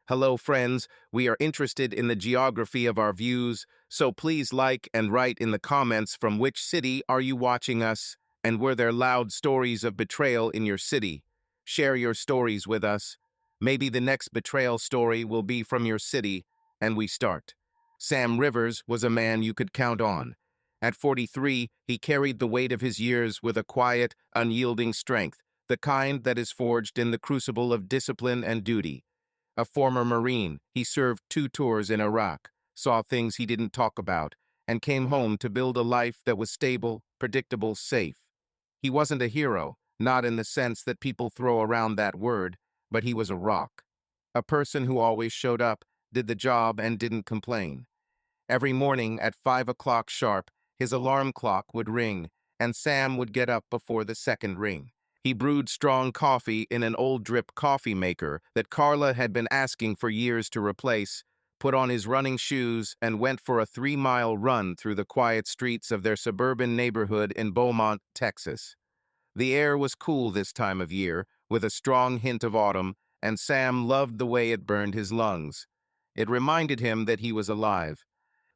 Hello, friends. We are interested in the geography of our views, so please like and write in the comments from which city are you watching us, and were there loud stories of betrayal in your city? Share your stories with us. Maybe the next betrayal story will be from your city, and we start. Sam Rivers was a man you could count on. At 43, he carried the weight of his years with a quiet, unyielding strength, the kind that is forged in the crucible of discipline and duty. A former Marine, he served 2 tours in Iraq, saw things he didn't talk about, and came home to build a life that was stable, predictable, safe. He wasn't a hero, not in the sense that people throw around that word, but he was a rock. A person who always showed up, did the job, and didn't complain. Every morning at 5 o'clock sharp, his alarm clock would ring, and Sam would get up before the second ring. He brewed strong coffee in an old drip coffee maker that Carla had been asking for years to replace, put on his running shoes, and went for a 3-mile run through the quiet streets of their suburban neighborhood in Beaumont, Texas. The air was cool this time of year, with a strong hint of autumn, and Sam loved the way it burned his lungs. It reminded him that he was alive.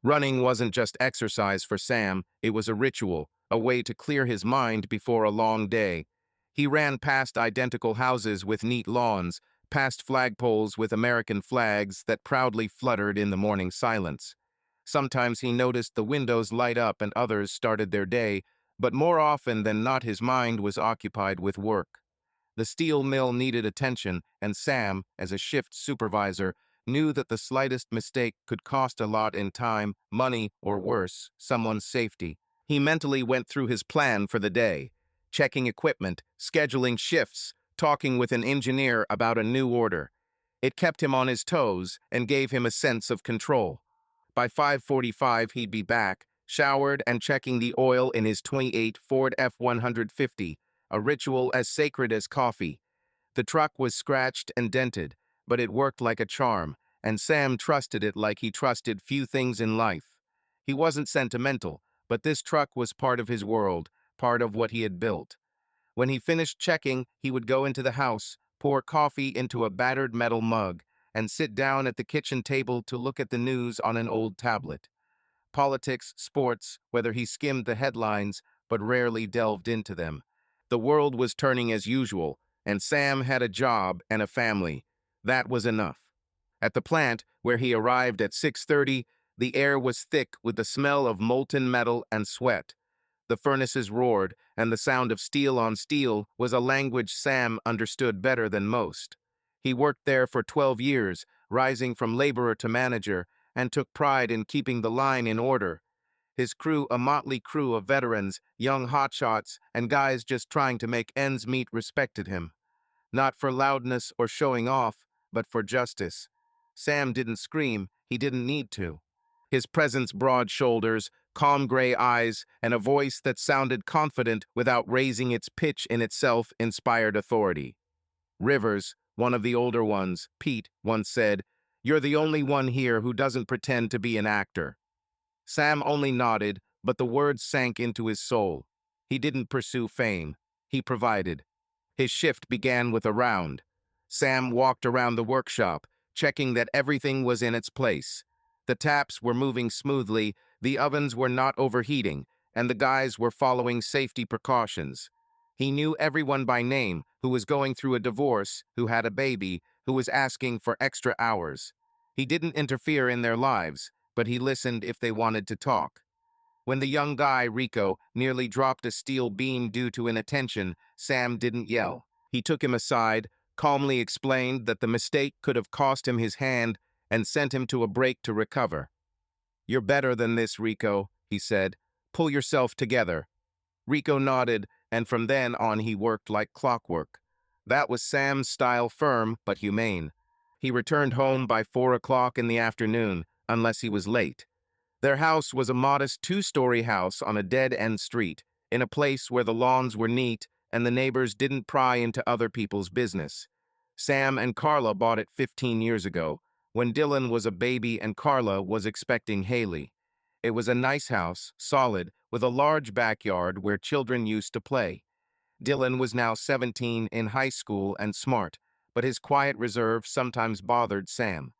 Running wasn't just exercise for Sam, it was a ritual, a way to clear his mind before a long day. He ran past identical houses with neat lawns, past flagpoles with American flags that proudly fluttered in the morning silence. Sometimes he noticed the windows light up and others started their day, but more often than not his mind was occupied with work. The steel mill needed attention, and Sam, as a shift supervisor, knew that the slightest mistake could cost a lot in time, money, or worse, someone's safety. He mentally went through his plan for the day, checking equipment, scheduling shifts, talking with an engineer about a new order. It kept him on his toes and gave him a sense of control. By 5:45, he'd be back, showered and checking the oil in his '28 Ford F-150, a ritual as sacred as coffee. The truck was scratched and dented, but it worked like a charm, and Sam trusted it like he trusted few things in life. He wasn't sentimental, but this truck was part of his world, part of what he had built. When he finished checking, he would go into the house, pour coffee into a battered metal mug, and sit down at the kitchen table to look at the news on an old tablet. Politics, sports, whether he skimmed the headlines, but rarely delved into them. The world was turning as usual, and Sam had a job and a family. That was enough. At the plant, where he arrived at 6:30, the air was thick with the smell of molten metal and sweat. The furnaces roared, and the sound of steel on steel was a language Sam understood better than most. He worked there for 12 years, rising from laborer to manager, and took pride in keeping the line in order. His crew, a motley crew of veterans, young hotshots, and guys just trying to make ends meet, respected him. Not for loudness or showing off, but for justice. Sam didn't scream, he didn't need to. His presence, broad shoulders, calm gray eyes, and a voice that sounded confident without raising its pitch in itself inspired authority. Rivers, one of the older ones, Pete, once said, "You're the only one here who doesn't pretend to be an actor." Sam only nodded, but the words sank into his soul. He didn't pursue fame. He provided. His shift began with a round. Sam walked around the workshop, checking that everything was in its place. The taps were moving smoothly, the ovens were not overheating, and the guys were following safety precautions. He knew everyone by name, who was going through a divorce, who had a baby, who was asking for extra hours. He didn't interfere in their lives, but he listened if they wanted to talk. When the young guy, Rico, nearly dropped a steel beam due to inattention, Sam didn't yell. He took him aside, calmly explained that the mistake could have cost him his hand, and sent him to a break to recover. "You're better than this, Rico," he said. "Pull yourself together." Rico nodded, and from then on he worked like clockwork. That was Sam's style, firm but humane. He returned home by 4 o'clock in the afternoon, unless he was late. Their house was a modest 2-story house on a dead-end street, in a place where the lawns were neat and the neighbors didn't pry into other people's business. Sam and Carla bought it 15 years ago, when Dylan was a baby and Carla was expecting Haley. It was a nice house, solid, with a large backyard where children used to play. Dylan was now 17, in high school, and smart, but his quiet reserve sometimes bothered Sam.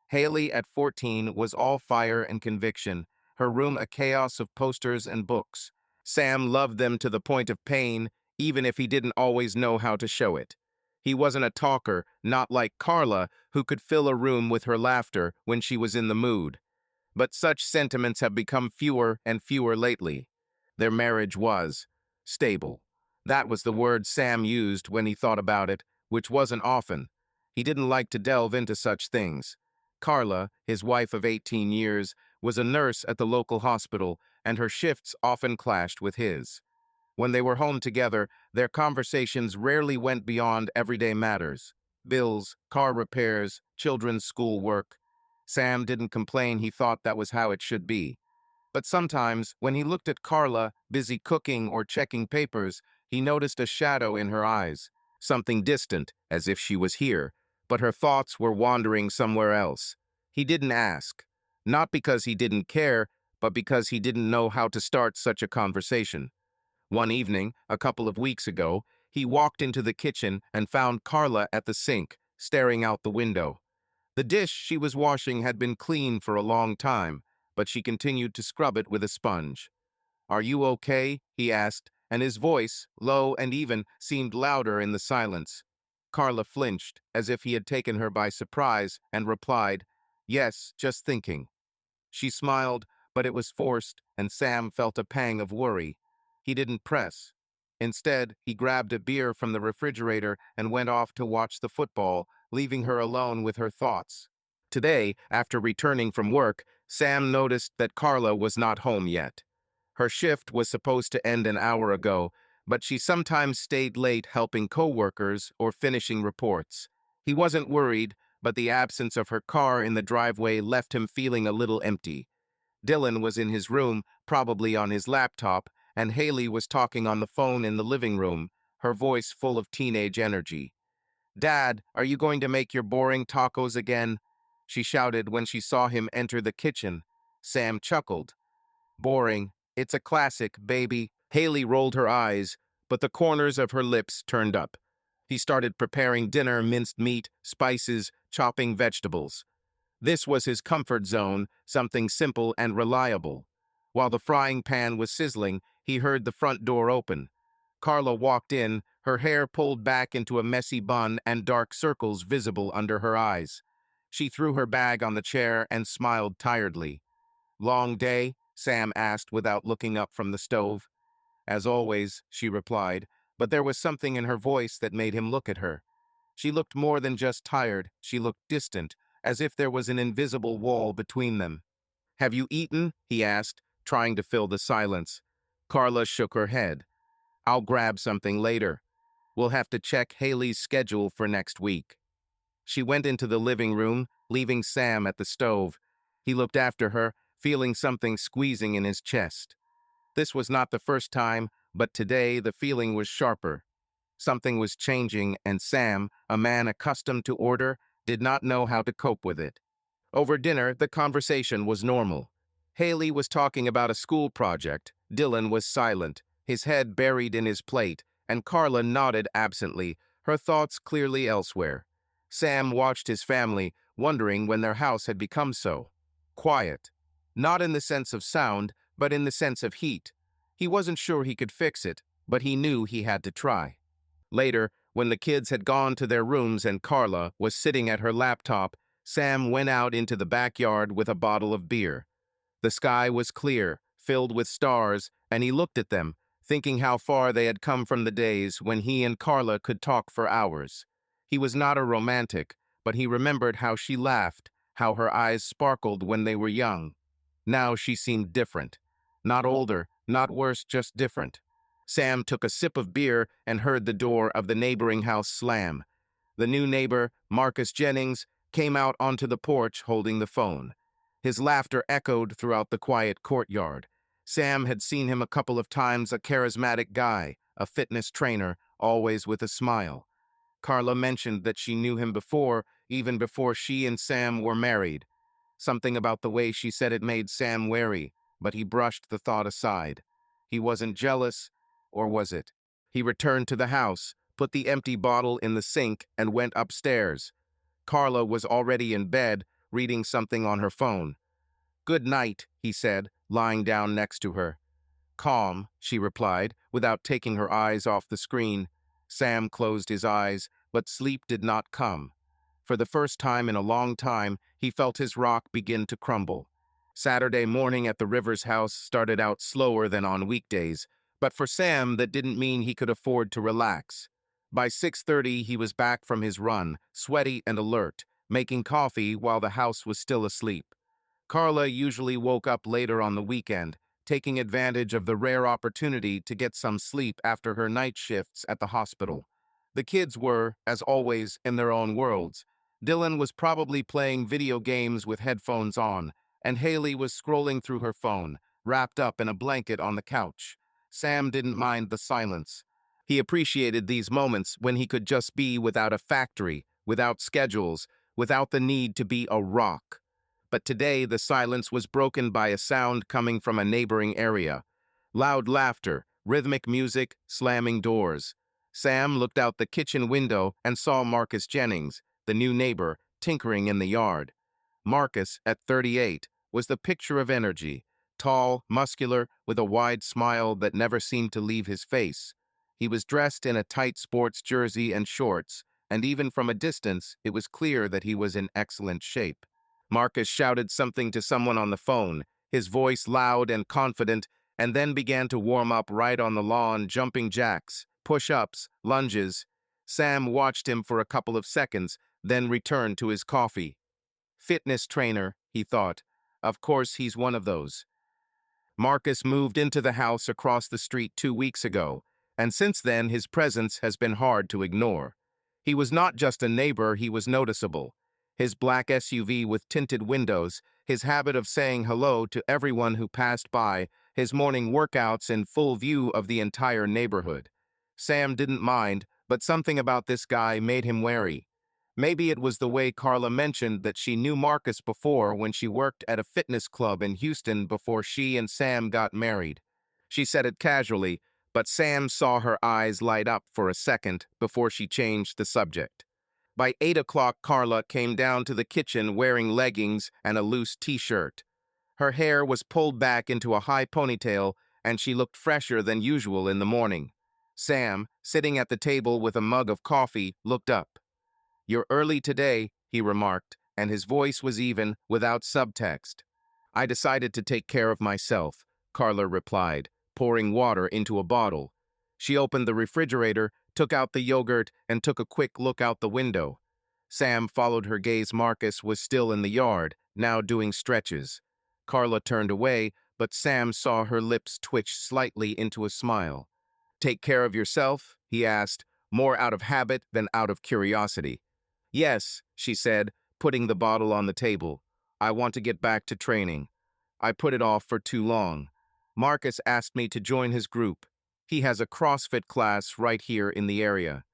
Haley, at 14, was all fire and conviction, her room a chaos of posters and books. Sam loved them to the point of pain, even if he didn't always know how to show it. He wasn't a talker, not like Carla, who could fill a room with her laughter when she was in the mood. But such sentiments have become fewer and fewer lately. Their marriage was stable. That was the word Sam used when he thought about it, which wasn't often. He didn't like to delve into such things. Carla, his wife of 18 years, was a nurse at the local hospital, and her shifts often clashed with his. When they were home together, their conversations rarely went beyond everyday matters: bills, car repairs, children's schoolwork. Sam didn't complain, he thought that was how it should be. But sometimes, when he looked at Carla, busy cooking or checking papers, he noticed a shadow in her eyes, something distant, as if she was here, but her thoughts were wandering somewhere else. He didn't ask, not because he didn't care, but because he didn't know how to start such a conversation. One evening, a couple of weeks ago, he walked into the kitchen and found Carla at the sink, staring out the window. The dish she was washing had been clean for a long time, but she continued to scrub it with a sponge. "Are you okay?" he asked, and his voice, low and even, seemed louder in the silence. Carla flinched, as if he had taken her by surprise, and replied, "Yes, just thinking." She smiled, but it was forced, and Sam felt a pang of worry. He didn't press. Instead, he grabbed a beer from the refrigerator and went off to watch the football, leaving her alone with her thoughts. Today, after returning from work, Sam noticed that Carla was not home yet. Her shift was supposed to end an hour ago, but she sometimes stayed late helping coworkers or finishing reports. He wasn't worried, but the absence of her car in the driveway left him feeling a little empty. Dylan was in his room, probably on his laptop, and Haley was talking on the phone in the living room, her voice full of teenage energy. "Dad, are you going to make your boring tacos again?" she shouted when she saw him enter the kitchen. Sam chuckled. "Boring. It's a classic, baby." Haley rolled her eyes, but the corners of her lips turned up. He started preparing dinner: minced meat, spices, chopping vegetables. This was his comfort zone, something simple and reliable. While the frying pan was sizzling, he heard the front door open. Carla walked in, her hair pulled back into a messy bun and dark circles visible under her eyes. She threw her bag on the chair and smiled tiredly. "Long day?" Sam asked without looking up from the stove. "As always," she replied, but there was something in her voice that made him look at her. She looked more than just tired, she looked distant, as if there was an invisible wall between them. "Have you eaten?" he asked, trying to fill the silence. Carla shook her head. "I'll grab something later. We'll have to check Haley's schedule for next week." She went into the living room, leaving Sam at the stove. He looked after her, feeling something squeezing in his chest. This was not the first time, but today the feeling was sharper. Something was changing, and Sam, a man accustomed to order, did not know how to cope with it. Over dinner, the conversation was normal. Haley was talking about a school project. Dylan was silent, his head buried in his plate, and Carla nodded absently, her thoughts clearly elsewhere. Sam watched his family, wondering when their house had become so quiet. Not in the sense of sound, but in the sense of heat. He wasn't sure he could fix it, but he knew he had to try. Later, when the kids had gone to their rooms and Carla was sitting at her laptop, Sam went out into the backyard with a bottle of beer. The sky was clear, filled with stars, and he looked at them, thinking how far they had come from the days when he and Carla could talk for hours. He was not a romantic, but he remembered how she laughed, how her eyes sparkled when they were young. Now she seemed different. Not older, not worse, just different. Sam took a sip of beer and heard the door of the neighboring house slam. The new neighbor, Marcus Jennings, came out onto the porch holding the phone. His laughter echoed throughout the quiet courtyard. Sam had seen him a couple of times, a charismatic guy, a fitness trainer, always with a smile. Carla mentioned that she knew him before, even before she and Sam were married. Something about the way she said it made Sam wary, but he brushed the thought aside. He wasn't jealous, or was it? He returned to the house, put the empty bottle in the sink, and went upstairs. Carla was already in bed, reading something on her phone. "Good night," he said, lying down next to her. "Calm," she replied, without taking her eyes off the screen. Sam closed his eyes, but sleep did not come. For the first time in a long time, he felt his rock begin to crumble. Saturday morning at the Rivers house started out slower than on weekdays, but for Sam that didn't mean he could afford to relax. By 6:30 he was back from his run, sweaty and alert, making coffee while the house was still asleep. Carla usually woke up later on the weekend, taking advantage of the rare opportunity to get some sleep after her night shifts at the hospital. The kids were, as always, in their own worlds. Dylan was probably playing video games with headphones on, and Haley was scrolling through her phone, wrapped up in a blanket on the couch. Sam didn't mind the silence. He appreciated these moments when he could just be without a factory, without schedules, without the need to be a rock. But today the silence was broken by a sound coming from a neighboring area. Loud laughter, rhythmic music, slamming doors. Sam looked out the kitchen window and saw Marcus Jennings, the new neighbor, tinkering in the yard. Marcus, at 38, was the picture of energy, tall, muscular, with a wide smile that never seemed to leave his face. He was dressed in a tight sports jersey and shorts, and even from a distance, it was clear that he was in excellent shape. Marcus shouted something to someone on the phone, his voice loud and confident, and then began to warm up right on the lawn, jumping jacks, push-ups, lunges. Sam watched him for a couple of seconds, then returned to his coffee. Fitness trainer, he thought. Of course he's one of those. Marcus moved into the house across the street 2 weeks ago, and since then his presence has been hard to ignore. He was not just a neighbor, he was noticeable. His black SUV with tinted windows, his habit of saying hello to everyone who passed by, his morning workouts in full view of the entire neighborhood. Sam didn't mind, but something about this guy made him wary. Maybe it was the way Carla mentioned that she knew Marcus before when she worked at a fitness club in Houston before she and Sam got married. She said it casually, but Sam saw her eyes light up for a second before she changed the subject. By 8 o'clock, Carla came down to the kitchen wearing leggings and a loose t-shirt. Her hair was pulled back into a high ponytail, and she looked fresher than usual in the morning. Sam, sitting at the table with a mug of coffee, looked up. "You're early today," he remarked, and his voice was even, without subtext. "I decided to take care of myself," Carla replied, pouring water into a bottle. She opened the refrigerator, took out the yogurt, and took a quick look out the window. Sam followed her gaze. Marcus was still in the yard, now doing stretches. Carla turned away, but Sam saw her lips twitch slightly into a smile. "Take care of yourself?" he asked, more out of habit than out of curiosity. "Yes," she said, putting the bottle on the table. "I want to get back to training. I put it off for too long. Marcus asked me to join his group. He has a CrossFit class right here in the area."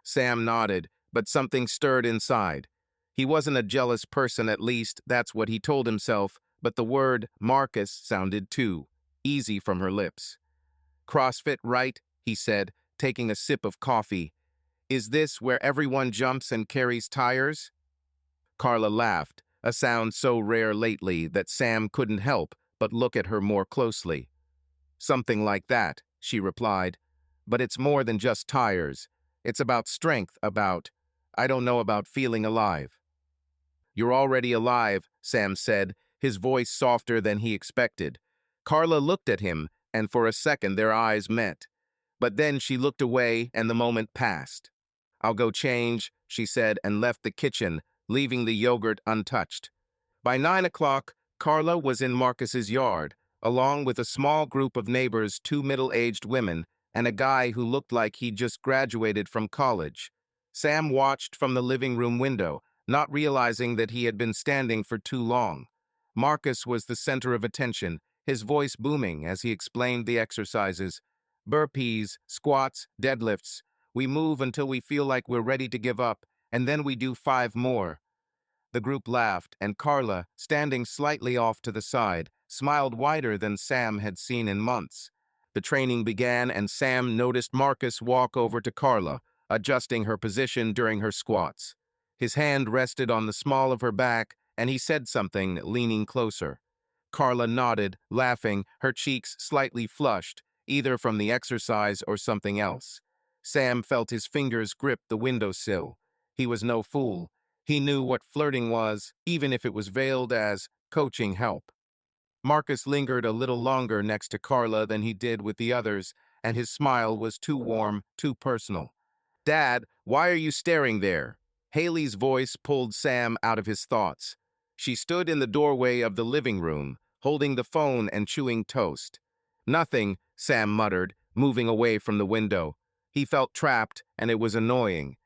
Sam nodded, but something stirred inside. He wasn't a jealous person, at least, that's what he told himself, but the word Marcus sounded too easy from her lips. "CrossFit, right?" he said, taking a sip of coffee. "Is this where everyone jumps and carries tires?" Carla laughed, a sound so rare lately that Sam couldn't help but look at her more closely. "Something like that," she replied. "But it's more than just tires. It's about strength, I don't know about feeling alive." "You're already alive," Sam said, his voice softer than he expected. Carla looked at him, and for a second their eyes met. But then she looked away and the moment passed. "I'll go change," she said, and left the kitchen, leaving the yogurt untouched. By 9 o'clock, Carla was in Marcus's yard, along with a small group of neighbors, 2 middle-aged women, and a guy who looked like he'd just graduated from college. Sam watched from the living room window, not realizing that he had been standing for too long. Marcus was the center of attention, his voice booming as he explained the exercises. "Burpees, squats, deadlifts. We move until we feel like we're ready to give up, and then we do 5 more. The group laughed, and Carla, standing slightly off to the side, smiled wider than Sam had seen in months. The training began and Sam noticed Marcus walk over to Carla, adjusting her position during her squats. His hand rested on the small of her back and he said something, leaning closer. Carla nodded, laughing, her cheeks slightly flushed, either from the exercise or something else. Sam felt his fingers grip the windowsill. He was no fool. He knew what flirting was, even if it was veiled as coaching help. Marcus lingered a little longer next to Carla than he did with the others, and his smile was too warm, too personal. "Dad, why are you staring there?" Haley's voice pulled Sam out of his thoughts. She stood in the doorway of the living room, holding the phone and chewing toast. "Nothing," Sam muttered, moving away from the window. He felt trapped, and it was annoying.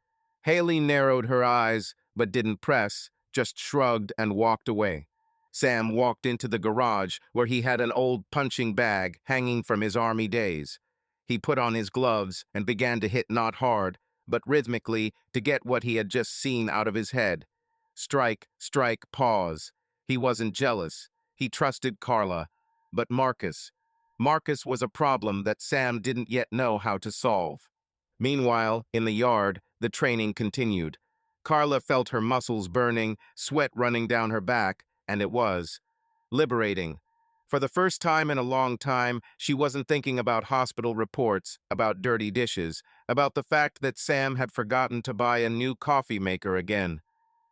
Haley narrowed her eyes, but didn't press, just shrugged and walked away. Sam walked into the garage, where he had an old punching bag hanging from his army days. He put on his gloves and began to hit not hard, but rhythmically to get what he had just seen out of his head. Strike, strike, pause. He wasn't jealous. He trusted Carla. But Marcus. Marcus was a problem that Sam didn't yet know how to solve. Meanwhile, in the yard, the training continued. Carla felt her muscles burning, sweat running down her back, and it was liberating. For the first time in a long time, she wasn't thinking about hospital reports, about dirty dishes, about the fact that Sam had forgotten to buy a new coffee maker again.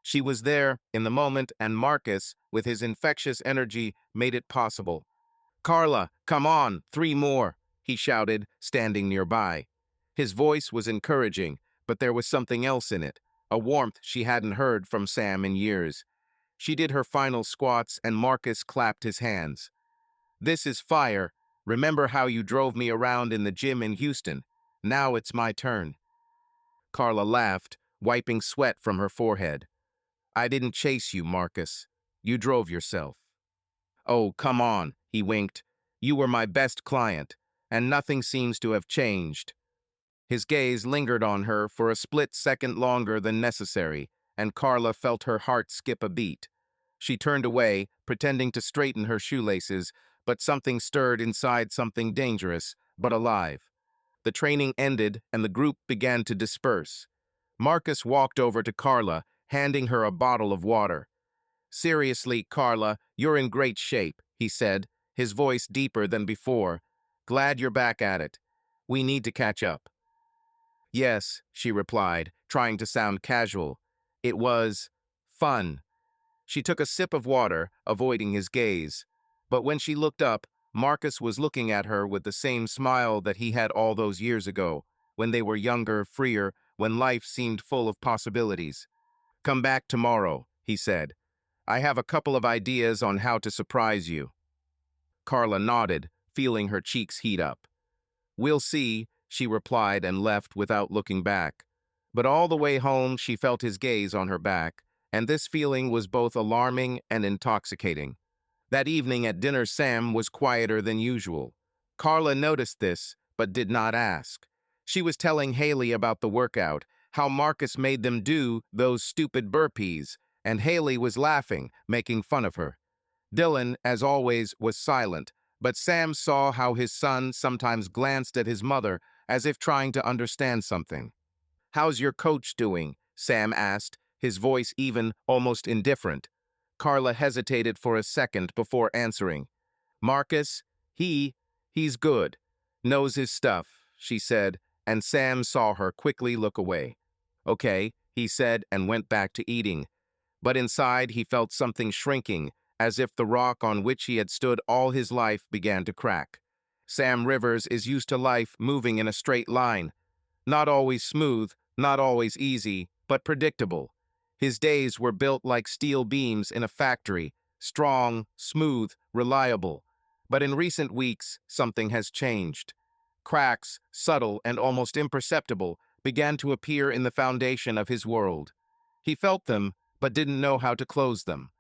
She was there, in the moment, and Marcus, with his infectious energy, made it possible. "Carla, come on, 3 more," he shouted, standing nearby. His voice was encouraging, but there was something else in it, a warmth she hadn't heard from Sam in years. She did her final squats, and Marcus clapped his hands. "This is fire. Remember how you drove me around in the gym in Houston? Now it's my turn." Carla laughed, wiping sweat from her forehead. "I didn't chase you, Marcus. You drove yourself." "Oh, come on," he winked. "You were my best client, and nothing seems to have changed." His gaze lingered on her for a split second longer than necessary, and Carla felt her heart skip a beat. She turned away, pretending to straighten her shoelaces, but something stirred inside, something dangerous, but alive. The training ended, and the group began to disperse. Marcus walked over to Carla, handing her a bottle of water. "Seriously, Carla, you're in great shape," he said, his voice deeper than before. "Glad you're back at it. We need to catch up." "Yes," she replied, trying to sound casual. "It was fun." She took a sip of water, avoiding his gaze. But when she looked up, Marcus was looking at her with the same smile that he had all those years ago, when they were younger, freer, when life seemed full of possibilities. "Come back tomorrow," he said. "I have a couple of ideas on how to surprise you." Carla nodded, feeling her cheeks heat up. "We'll see," she replied and left without looking back. But all the way home she felt his gaze on her back, and this feeling was both alarming and intoxicating. That evening at dinner Sam was quieter than usual. Carla noticed this, but did not ask. She was telling Haley about the workout, how Marcus made them do those stupid burpees, and Haley was laughing, making fun of her. Dylan, as always, was silent, but Sam saw how his son sometimes glanced at his mother as if trying to understand something. "How's your coach doing?" Sam asked, his voice even, almost indifferent. Carla hesitated for a second before answering. "Marcus, he's good. Knows his stuff," she said, and Sam saw her quickly look away. "Okay," he said and went back to eating. But inside he felt something shrinking, as if the rock on which he had stood all his life began to crack. Sam Rivers is used to life moving in a straight line. Not always smooth, not always easy, but predictable. His days were built like steel beams in a factory, strong, smooth, reliable. But in recent weeks, something has changed. Cracks, subtle and almost imperceptible, began to appear in the foundation of his world. He felt them, but didn't know how to close them.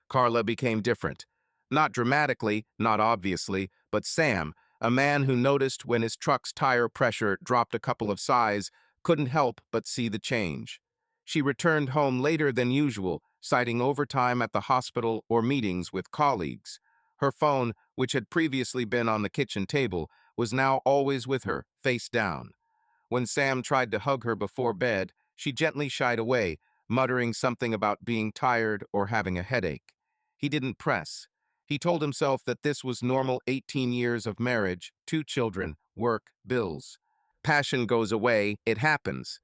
Carla became different. Not dramatically, not obviously, but Sam, a man who noticed when his truck's tire pressure dropped a couple of sighs, couldn't help but see the change. She returned home later than usual, citing overtime at the hospital or meetings with colleagues. Her phone, which had previously been on the kitchen table, was now always with her, face down. When Sam tried to hug her before bed, she gently shied away, muttering something about being tired or having a headache. He didn't press. He told himself that this was normal 18 years of marriage, 2 children, work, bills. Passion goes away, it happens.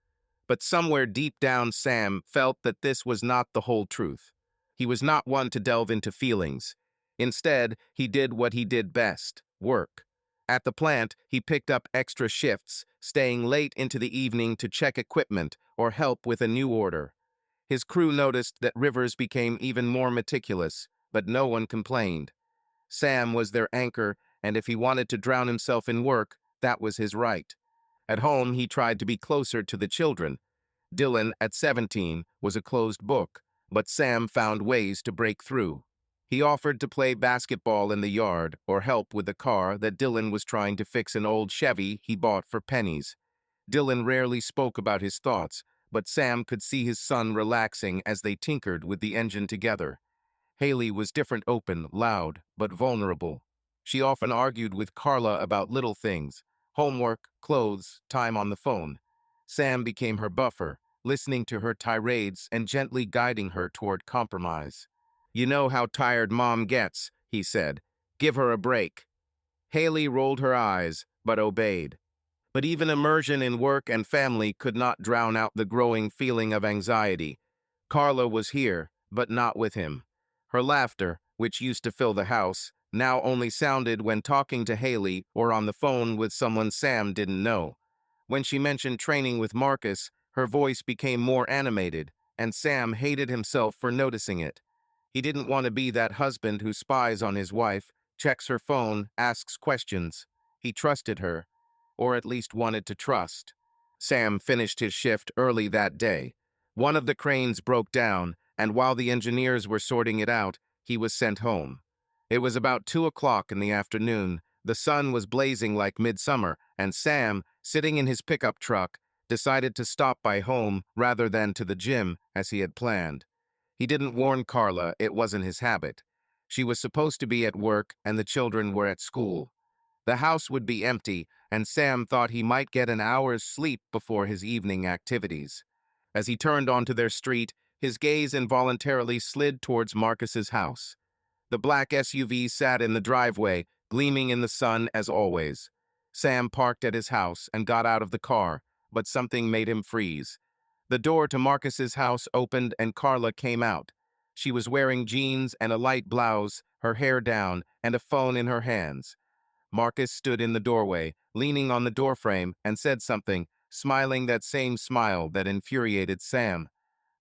But somewhere deep down, Sam felt that this was not the whole truth. He was not one to delve into feelings. Instead, he did what he did best, work. At the plant, he picked up extra shifts, staying late into the evening to check equipment or help with a new order. His crew noticed that Rivers became even more meticulous, but no one complained. Sam was their anchor, and if he wanted to drown himself in work, that was his right. At home, he tried to be closer to the children. Dylan, at 17, was a closed book, but Sam found ways to break through. He offered to play basketball in the yard or help with the car that Dylan was trying to fix an old Chevy he bought for pennies. Dylan rarely spoke about his thoughts, but Sam could see his son relaxing as they tinkered with the engine together. Haley was different, open, loud, but vulnerable. She often argued with Carla about little things, homework, clothes, time on the phone. Sam became her buffer, listening to her tirades and gently guiding her toward compromise. "You know how tired Mom gets," he said. "Give her a break." Haley rolled her eyes, but obeyed. But even immersion in work and family could not drown out the growing feeling of anxiety. Carla was here, but not with him. Her laughter, which used to fill the house, now only sounded when talking to Haley or on the phone with someone Sam didn't know. When she mentioned training with Marcus, her voice became more animated, and Sam hated himself for noticing it. He didn't want to be that husband who spies on his wife, checks her phone, asks questions. He trusted her, or at least wanted to trust. Sam finished his shift early that day. One of the cranes broke down, and while the engineers were sorting it out, he was sent home. It was about 2 o'clock in the afternoon. The sun was blazing like midsummer, and Sam, sitting in his pickup truck, decided to stop by home rather than to the gym as he had planned. He didn't warn Carla it wasn't his habit. She was supposed to be at work and the children were at school. The house would be empty, and Sam thought he might get an hour's sleep before his evening activities. As he turned onto their street, his gaze involuntarily slid towards Marcus's house. The black SUV sat in the driveway, gleaming in the sun as always. Sam parked at his house and got out of the car, but something made him freeze. The door to Marcus's house opened and Carla came out. She was wearing jeans and a light blouse, her hair down, and a phone in her hands. Marcus stood in the doorway, leaning on the doorframe, and said something, smiling that same smile that infuriated Sam.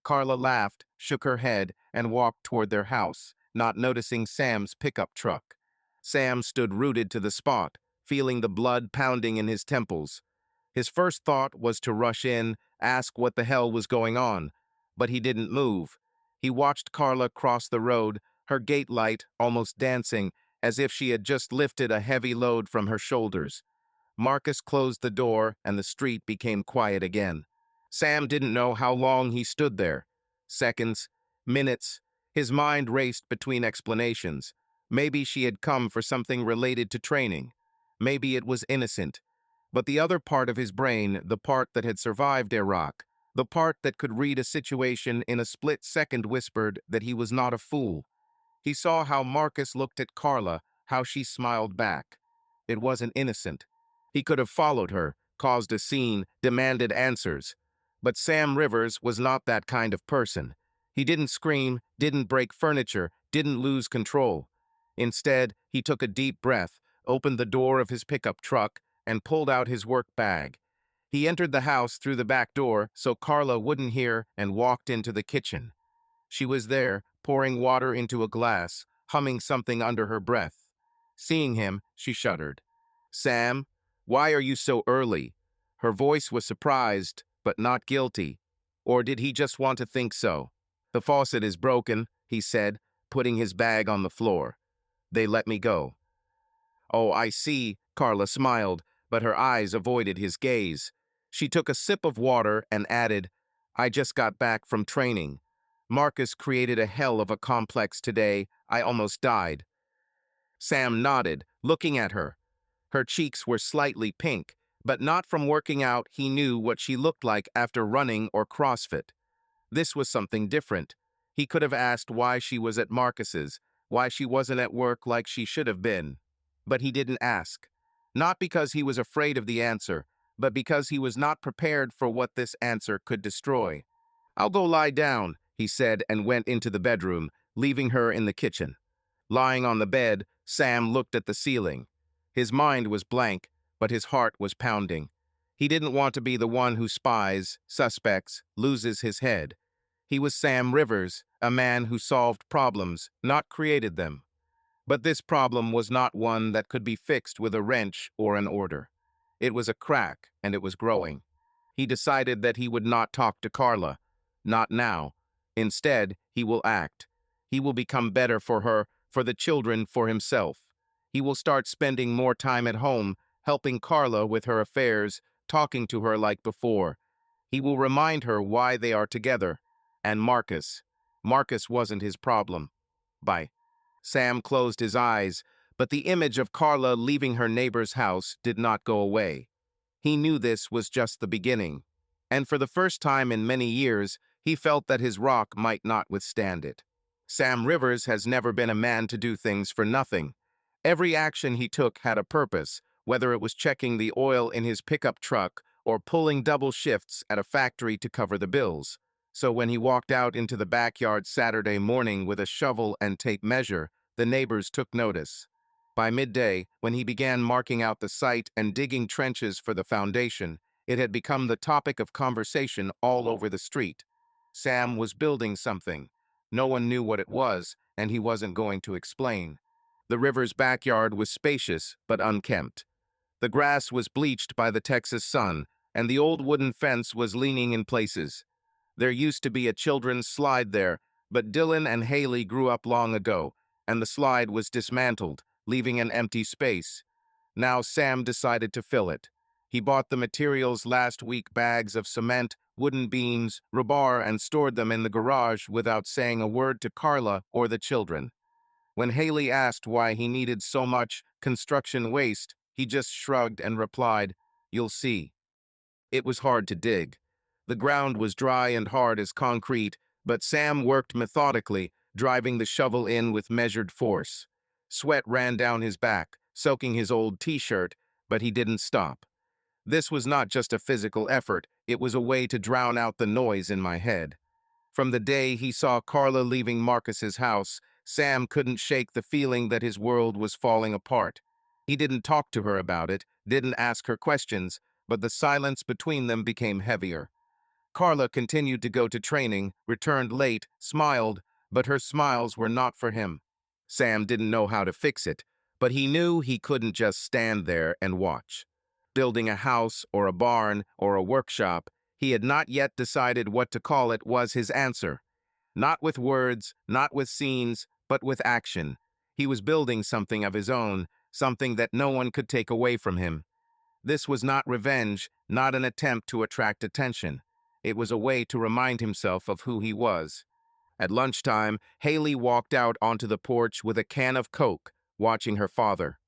Carla laughed, shook her head, and walked toward their house, not noticing Sam's pickup truck. Sam stood rooted to the spot, feeling the blood pounding in his temples. His first thought was to rush in, ask what the hell was going on, but he didn't move. He watched Carla cross the road, her gait light, almost dancing, as if she had just lifted a heavy load from her shoulders. Marcus closed the door, and the street became quiet again. Sam didn't know how long he stood there. Seconds, minutes. His mind raced between explanations. Maybe she had come for something related to training. Maybe it was innocent. But the other part of his brain, the part that had survived Iraq, the part that could read a situation in a split second, whispered that he was not a fool. He saw how Marcus looked at Carla, how she smiled back. It wasn't innocent. He could have followed her, caused a scene, demanded answers. But Sam Rivers was not that kind of person. He didn't scream, didn't break furniture, didn't lose control. Instead, he took a deep breath, opened the door of his pickup truck, and pulled out his work bag. He entered the house through the back door so Carla wouldn't hear and walked into the kitchen. She was there, pouring water into a glass, humming something under her breath. Seeing him, she shuddered. "Sam, why are you so early?" Her voice was surprised, but not guilty. Or did he just want to think so? "The faucet is broken," he said, putting his bag on the floor. "They let me go." "Oh, I see," Carla smiled, but her eyes avoided his gaze. She took a sip of water and added, "I just got back from training. Marcus created a hell of a complex today. I almost died." Sam nodded, looking at her. Her cheeks were slightly pink, but not from working out. He knew what she looked like after running or CrossFit. This was something different. He could have asked why she was at Marcus's, why she wasn't at work like she should have been. But he didn't ask. Not because he was afraid of the answer, but because he was not prepared for what this answer could destroy. "I'll go lie down," he said, and went into the bedroom, leaving her in the kitchen. Lying on the bed, Sam looked at the ceiling. His mind was blank, but his heart was pounding. He didn't want to be the one who spies, suspects, loses his head. He was Sam Rivers, a man who solved problems, not created them. But this problem was not one that could be fixed with a wrench or an order. It was a crack, and it was growing. He decided that he would not talk to Carla. Not now. Instead, he will act. He will become better for her, for the children, for himself. He will start spending more time at home, helping Carla with her affairs, talking to her like before. He will remind her why they are together. And Marcus. Marcus wasn't his problem. Bye. Sam closed his eyes, but the image of Carla leaving her neighbor's house did not go away. He knew this was just the beginning, and for the first time in many years, he felt that his rock might not withstand it. Sam Rivers has never been a man to do things for nothing. Every action he took had a purpose, whether it was checking the oil in his pickup truck or pulling double shifts at a factory to cover the bills. So when he walked out into the backyard Saturday morning with a shovel and tape measure, the neighbors took notice. By midday, when he began marking out the site and digging trenches for the foundation, it had become the topic of conversation all over the street. Sam was building something. No one knew what it was, and he wasn't going to explain. The river's backyard was spacious but unkempt. The grass was bleached by the Texas sun, and the old wooden fence was leaning in places. There used to be a children's slide there, but Dylan and Haley grew up long ago, and the slide was dismantled, leaving an empty space. Now Sam decided to fill it. He bought the materials last week, bags of cement, wooden beams, rebar, and stored them in the garage without saying a word to Carla or the children. When Haley asked why he needed so much construction waste, he just shrugged and replied, "You'll see." It was hard to dig. The ground was dry and hard as concrete, but Sam worked methodically, driving the shovel in with measured force. Sweat ran down his back, soaking his old t-shirt, but he didn't stop. This was not just a physical effort, it was a way to drown out the noise in my head. From the day he saw Carla leaving Marcus's house, Sam couldn't shake the feeling that his world was falling apart. He didn't talk to her about it, didn't ask her questions, but the silence between them became heavier. Carla continued to go to training, returned late, smiled, but her smiles were not for him. Sam didn't know how to fix it, but he knew he couldn't just stand there and watch. Building a house or a barn or a workshop, he had not yet decided what to call it, was his answer. Not with words, not with scenes, but with action. He was building something of his own, something that no one could take away from him. This was not revenge, not an attempt to attract attention. It was a way to remind himself of who he was. At lunchtime, Haley walked out onto the porch with a can of Coke, watching her father.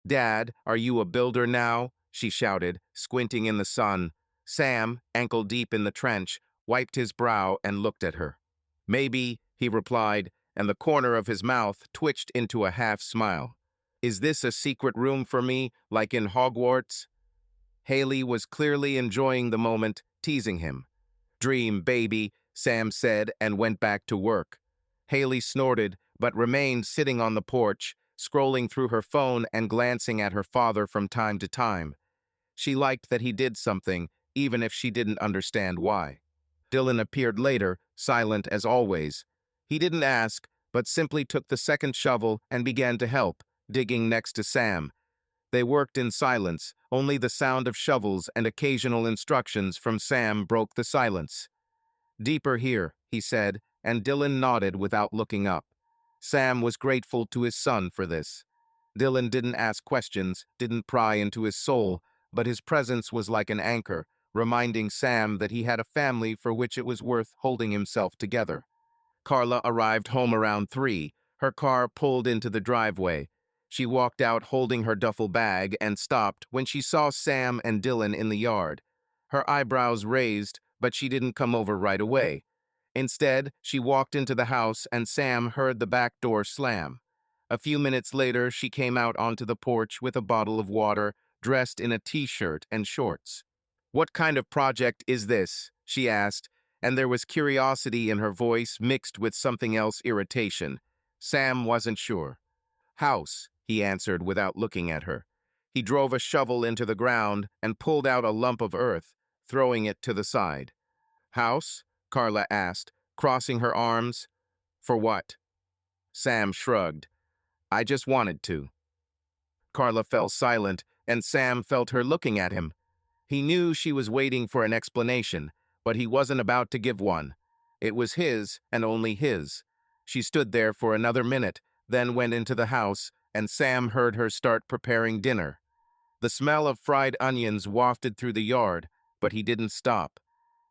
"Dad, are you a builder now?" she shouted, squinting in the sun. Sam, ankle-deep in the trench, wiped his brow and looked at her. "Maybe," he replied, and the corner of his mouth twitched into a half-smile. "Is this a secret room for me, like in Hogwarts?" Haley was clearly enjoying the moment, teasing him. "Dream, baby," Sam said, and went back to work. Haley snorted, but remained sitting on the porch, scrolling through her phone and glancing at her father from time to time. She liked that he did something, even if she didn't understand why. Dylan appeared later, silent as always. He didn't ask, but simply took the second shovel and began to help, digging next to Sam. They worked in silence. Only the sound of shovels and occasional instructions from Sam broke the silence. "Deeper here," he said, and Dylan nodded without looking up. Sam was grateful to his son for this. Dylan didn't ask questions, didn't pry into his soul, but his presence was like an anchor, reminding Sam that he had a family for which it was worth holding himself together. Carla arrived home around 3. Her car pulled into the driveway. She walked out holding her duffel bag and stopped when she saw Sam and Dylan in the yard. Her eyebrows raised, but she didn't come over right away. Instead, she walked into the house and Sam heard the back door slam. A few minutes later, she came out onto the porch with a bottle of water, dressed in a t-shirt and shorts. "What kind of project is this?" she asked, and there was curiosity in her voice mixed with something else, irritation. Sam wasn't sure. "House," he answered without looking at her. He drove a shovel into the ground and pulled out a lump of earth, throwing it to the side. "House?" Carla asked, crossing her arms. "For what?" Sam shrugged. "I just wanted to." Carla fell silent, and Sam felt her looking at him. He knew she was waiting for an explanation, but he wasn't about to give one. It was his, and only his. She stood there for another minute, then went into the house, and Sam heard her start preparing dinner. The smell of fried onions wafted through the yard, but he didn't stop.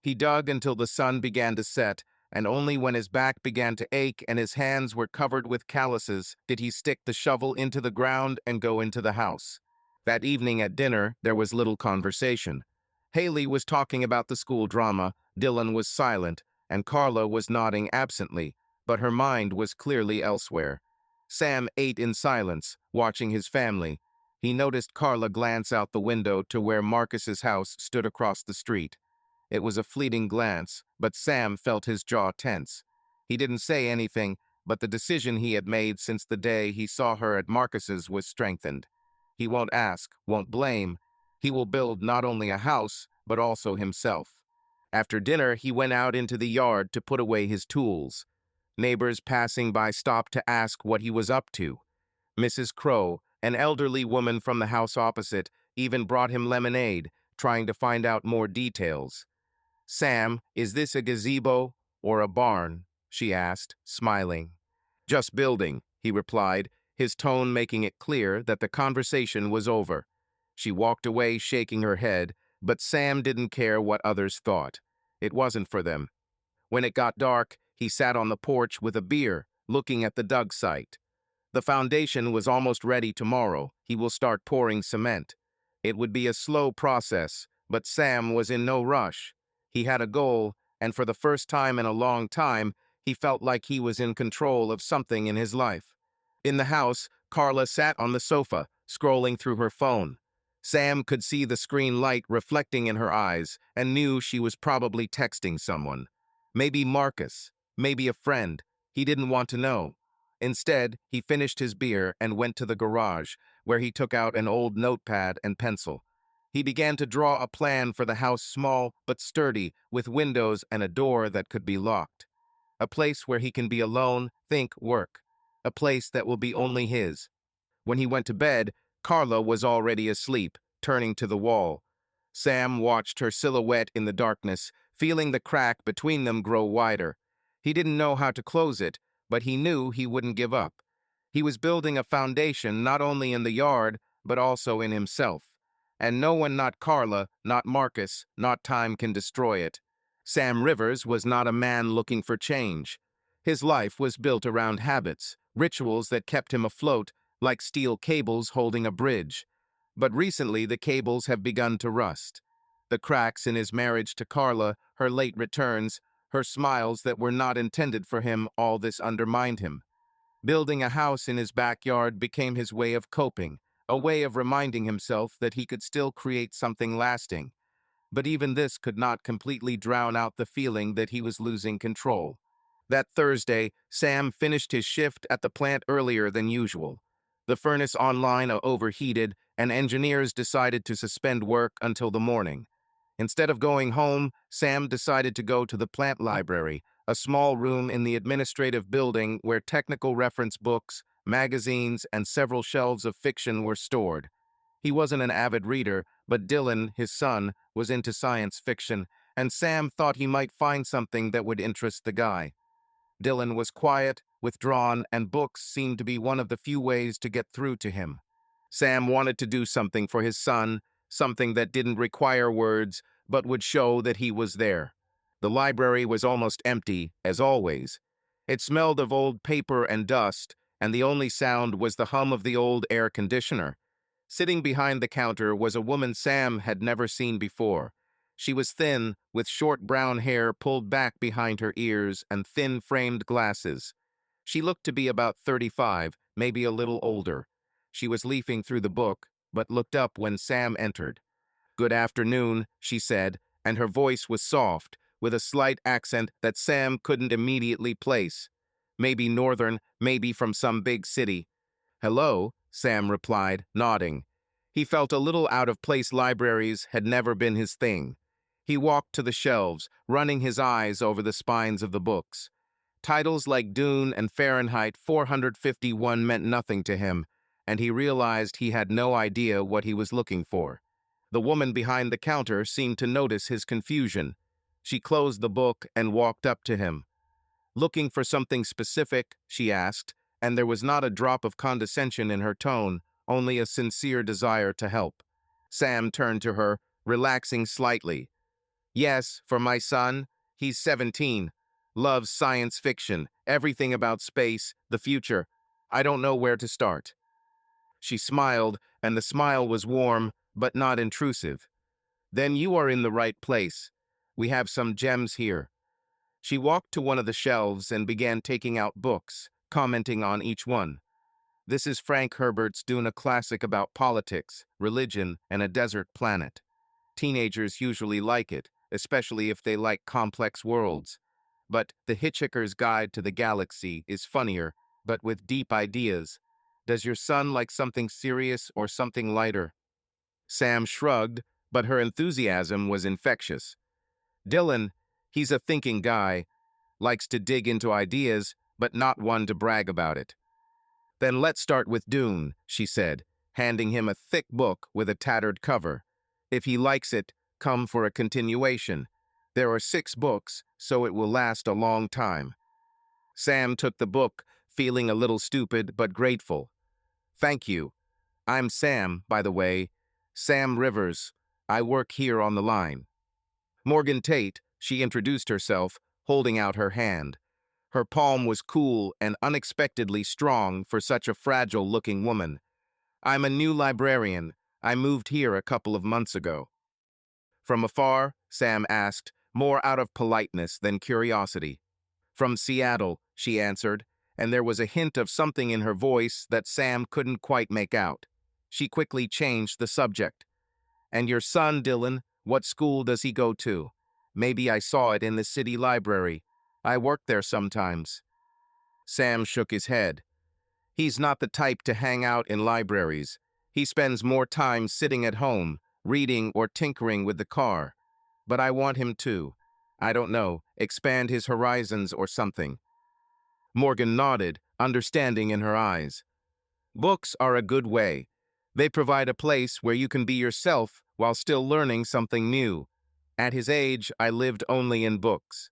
He dug until the sun began to set, and only when his back began to ache and his hands were covered with calluses did he stick the shovel into the ground and go into the house. That evening at dinner, there was little conversation. Haley was talking about the school drama, Dylan was silent, and Carla was nodding absently, but her mind was clearly elsewhere. Sam ate in silence, watching his family. He noticed Carla glance out the window to where Marcus's house stood across the street. It was a fleeting glance, but Sam felt his jaw tense. He didn't say anything, but the decision he had made since the day he saw her at Marcus's was strengthened. He won't ask, won't blame. He will build not only a house, but also himself. After dinner, he went out into the yard to put away his tools. Neighbors passing by stopped to ask what he was up to. Mrs. Crow, an elderly woman from the house opposite, even brought him lemonade, trying to find out more details. "Sam, is this a gazebo or a barn?" she asked, smiling. "Just building," he replied, his tone making it clear that the conversation was over. She walked away shaking her head, but Sam didn't care what others thought. It wasn't for them. When it got dark, he sat on the porch with a beer, looking at the dug site. The foundation was almost ready tomorrow. He will start pouring cement. It would be a slow process, but Sam was in no rush. He had a goal, and for the first time in a long time, he felt like he was in control of something in his life. In the house, Carla sat on the sofa, scrolling through her phone. Sam could see the screen light reflecting in her eyes and knew she was probably texting someone. Maybe Marcus, maybe a friend. He didn't want to know. Instead, he finished his beer and went to the garage, where he took out an old notepad and pencil. He began to draw a plan for the house, small but sturdy, with windows and a door that could be locked. A place where he can be alone, think, work. A place that will be only his. When he went to bed, Carla was already asleep, turning to the wall. Sam watched her silhouette in the darkness, feeling the crack between them grow wider. He didn't know how to close it, but he knew he wouldn't give up. He was building a foundation not only in the yard, but also in himself. And no one, not Carla, not Marcus, not time can destroy it. Sam Rivers was not a man looking for change. His life was built around habits, rituals that kept him afloat, like steel cables holding a bridge. But recently the cables have begun to rust. The cracks in his marriage to Carla, her late returns, her smiles that were not intended for him, all this undermined him. Building a house in his backyard became his way of coping, a way of reminding himself that he could still create something lasting. But even this could not completely drown out the feeling that he was losing control. That Thursday, Sam finished his shift at the plant earlier than usual. The furnace online overheated, and engineers decided to suspend work until the morning. Instead of going home, Sam decided to go to the plant library, a small room in the administrative building where technical reference books, magazines, and several shelves of fiction were stored. He wasn't an avid reader, but Dylan, his son, was into science fiction, and Sam thought he might find something that would interest the guy. Dylan was quiet, withdrawn, and books seemed to be one of the few ways to get through to him. Sam wanted to do something for his son, something that didn't require words, but would show that he was there. The library was almost empty, as always. It smelled of old paper and dust, and the only sound was the hum of the old air conditioner. Sitting behind the counter was a woman Sam had never seen before. She was thin, with short brown hair pulled back behind her ears and thin framed glasses. She looked to be about 35, maybe a little older. She was leafing through the book, but looked up when Sam entered. "Good afternoon," she said, and her voice was soft, with a slight accent that Sam couldn't immediately place. Maybe northern, maybe from some big city. "Hello," Sam replied, nodding. He felt a little out of place. Libraries had never been his thing. He walked to the shelves, running his eyes over the spines of the books. Titles like Dune and Fahrenheit 451 meant nothing to him, and he realized he had no idea what he was looking for. The woman behind the counter seemed to notice his confusion. She closed the book and walked up to him. "Looking for something specific?" she asked, and there was not a drop of condescension in her tone, only a sincere desire to help. Sam turned to her, relaxing slightly. "Yes, for my son. He's 17. Loves science fiction, everything about space, the future. I don't know where to start." She smiled, and the smile was warm, but not intrusive. "Then you are in the right place. We have some gems here." She walked to one of the shelves and began taking out books, commenting on each one. "This is Frank Herbert's Dune, a classic about politics, religion, and a desert planet. Teenagers usually like it, especially if they like complex worlds. But The Hitchhiker's Guide to the Galaxy is funnier, but with deep ideas. Does your son like something serious or something lighter?" Sam shrugged, but her enthusiasm was infectious. "Dylan, he's a thinking guy, likes to dig into ideas, but not one to brag about it." "Then let's start with Dune," she said, handing him a thick book with a tattered cover. "If he likes it, come for a continuation. There are 6 books, so it will last a long time." Sam took the book, feeling a little stupid but grateful. "Thank you. I'm Sam, by the way. Sam Rivers. I work here on the line." "Morgan Tate," she introduced herself, holding out her hand. Her palm was cool and unexpectedly strong for such a fragile-looking woman. "I'm a new librarian. I moved here a couple of months ago." "From afar?" Sam asked, more out of politeness than curiosity. "From Seattle," she answered, and there was a hint of something in her voice that Sam couldn't quite make out. She quickly changed the subject. "And your son, Dylan, what school does he go to? Maybe I saw it in the city library. I work there sometimes." Sam shook his head. "He's not the type to hang out in libraries. He spends more time sitting at home, reading or tinkering with the car. But I want him to, I don't know, expand his horizons or something." Morgan nodded, understanding in her eyes. "Books are a good way. They provide a place where you can be yourself while still learning something new. At his age, I lived only in books."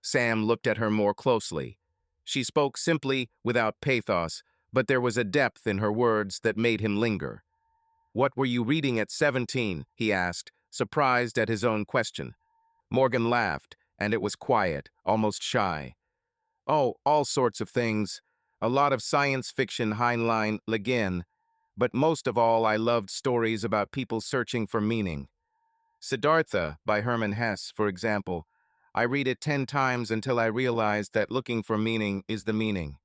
Sam looked at her more closely. She spoke simply, without pathos, but there was a depth in her words that made him linger. "What were you reading at 17?" he asked, surprised at his own question. Morgan laughed, and it was quiet, almost shy. "Oh, all sorts of things. A lot of science fiction, Heinlein, Le Guin. But most of all, I loved stories about people searching for meaning. Siddhartha by Hermann Hesse, for example. I read it 10 times until I realized that looking for meaning is the meaning."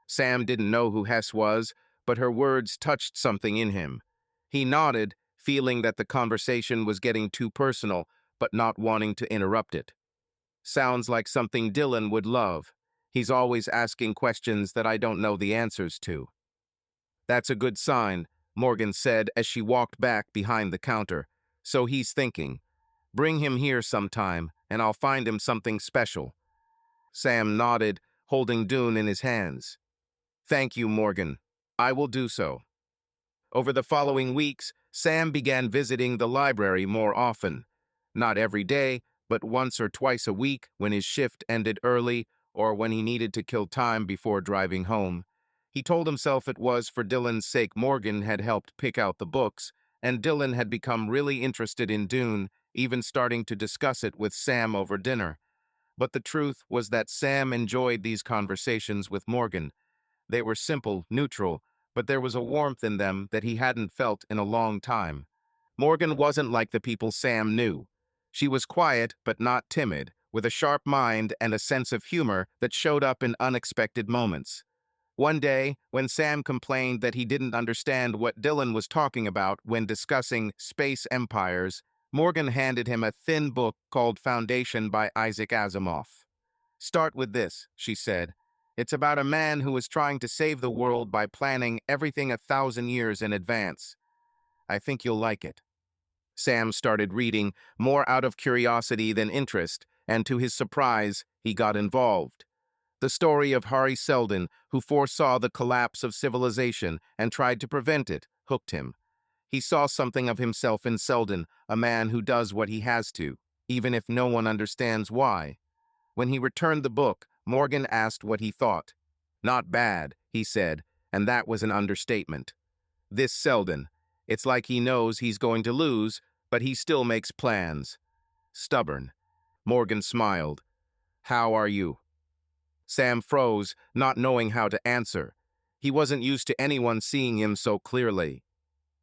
Sam didn't know who Hesse was, but her words touched something in him. He nodded, feeling that the conversation was getting too personal, but not wanting to interrupt it. "Sounds like something Dylan would love. He's always asking questions that I don't know the answers to." "That's a good sign," Morgan said as she walked back behind the counter. "So he's thinking. Bring him here sometime, and I'll find him something special." Sam nodded, holding Dune in his hands. "Thank you, Morgan. I will do so." Over the following weeks, Sam began visiting the library more often. Not every day, but once or twice a week when his shift ended early or when he needed to kill time before driving home. He told himself it was for Dylan's sake. Morgan had helped pick out the books, and Dylan had become really interested in Dune, even starting to discuss it with Sam over dinner. But the truth was that Sam enjoyed these conversations with Morgan. They were simple, neutral, but there was a warmth in them that he hadn't felt in a long time. Morgan wasn't like the people Sam knew. She was quiet but not timid, with a sharp mind and a sense of humor that showed up in unexpected moments. One day, when Sam complained that he didn't understand what Dylan was talking about when discussing space empires, Morgan handed him a thin book called Foundation by Isaac Asimov. "Start with this," she said. "It's about a man who is trying to save the world by planning everything 1,000 years in advance. I think you'll like it." Sam started reading, more out of curiosity than interest, and to his surprise, he got involved. The story of Hari Seldon, who foresaw the collapse of civilization and tried to prevent it, hooked him. He saw something of himself in Seldon, a man who does what he has to, even if no one understands why. When he returned the book, Morgan asked what he thought. "Not bad," he said, and that was an understatement. This Seldon. It's like he knows he's going to lose, but he still makes plans. Stubborn. Morgan smiled. "How are you?" Sam froze, not knowing how to answer. He wasn't used to anyone seeing him so clearly.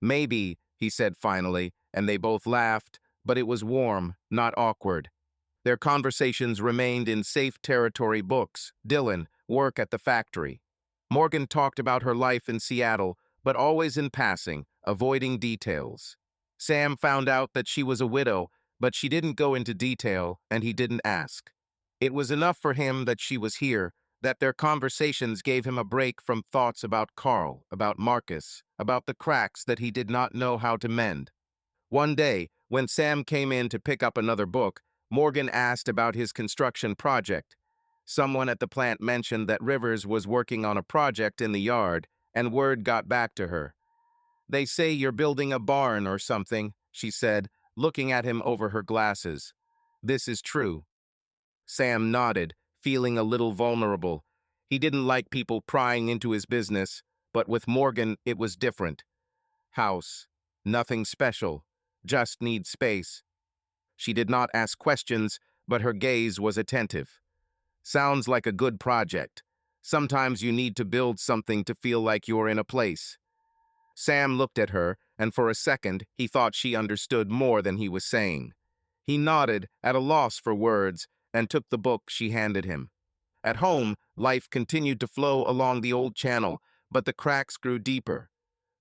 "Maybe," he said finally, and they both laughed, but it was warm, not awkward. Their conversations remained in safe territory: books, Dylan, work at the factory. Morgan talked about her life in Seattle, but always in passing, avoiding details. Sam found out that she was a widow, but she didn't go into detail, and he didn't ask. It was enough for him that she was here, that their conversations gave him a break from thoughts about Carl, about Marcus, about the cracks that he did not know how to mend. One day, when Sam came in to pick up another book, Morgan asked about his construction project. Someone at the plant mentioned that Rivers was working on a project in the yard, and word got back to her. "They say you're building a barn or something," she said, looking at him over her glasses. "This is true." Sam nodded, feeling a little vulnerable. He didn't like people prying into his business, but with Morgan it was different. "House. Nothing special. Just need space." She did not ask questions, but her gaze was attentive. "Sounds like a good project. Sometimes you need to build something to feel like you're in a place." Sam looked at her, and for a second he thought she understood more than he was saying. He nodded, at a loss for words, and took the book she handed him. At home, life continued to flow along the old channel, but the cracks grew deeper.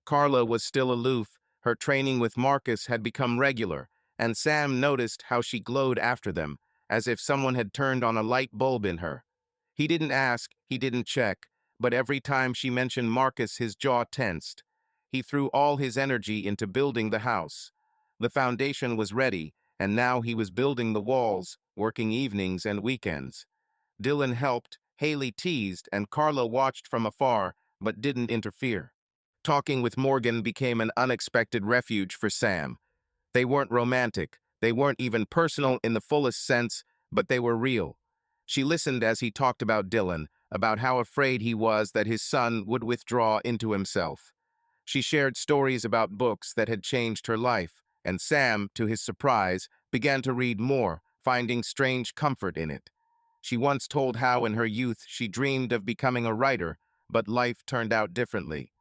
Carla was still aloof, her training with Marcus had become regular, and Sam noticed how she glowed after them, as if someone had turned on a light bulb in her. He didn't ask, he didn't check, but every time she mentioned Marcus his jaw tensed. He threw all his energy into building the house. The foundation was ready, and now he was building the walls, working evenings and weekends. Dylan helped, Haley teased, and Carla watched from afar, but didn't interfere. Talking with Morgan became an unexpected refuge for Sam. They weren't romantic, they weren't even personal in the fullest sense, but they were real. She listened as he talked about Dylan, about how afraid he was that his son would withdraw into himself. She shared stories about books that had changed her life, and Sam, to his surprise, began to read more, finding strange comfort in it. She once told how in her youth she dreamed of becoming a writer, but life turned out differently.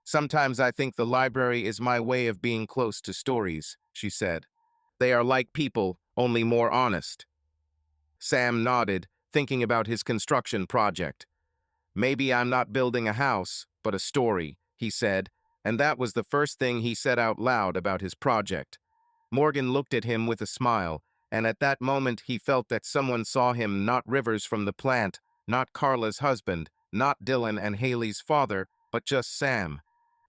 "Sometimes I think the library is my way of being close to stories," she said. "They are like people, only more honest." Sam nodded, thinking about his construction project. "Maybe I'm not building a house, but a story," he said, and that was the first thing he said out loud about his project. Morgan looked at him with a smile, and at that moment he felt that someone saw him, not Rivers from the plant, not Carla's husband, not Dylan and Haley's father, but just Sam.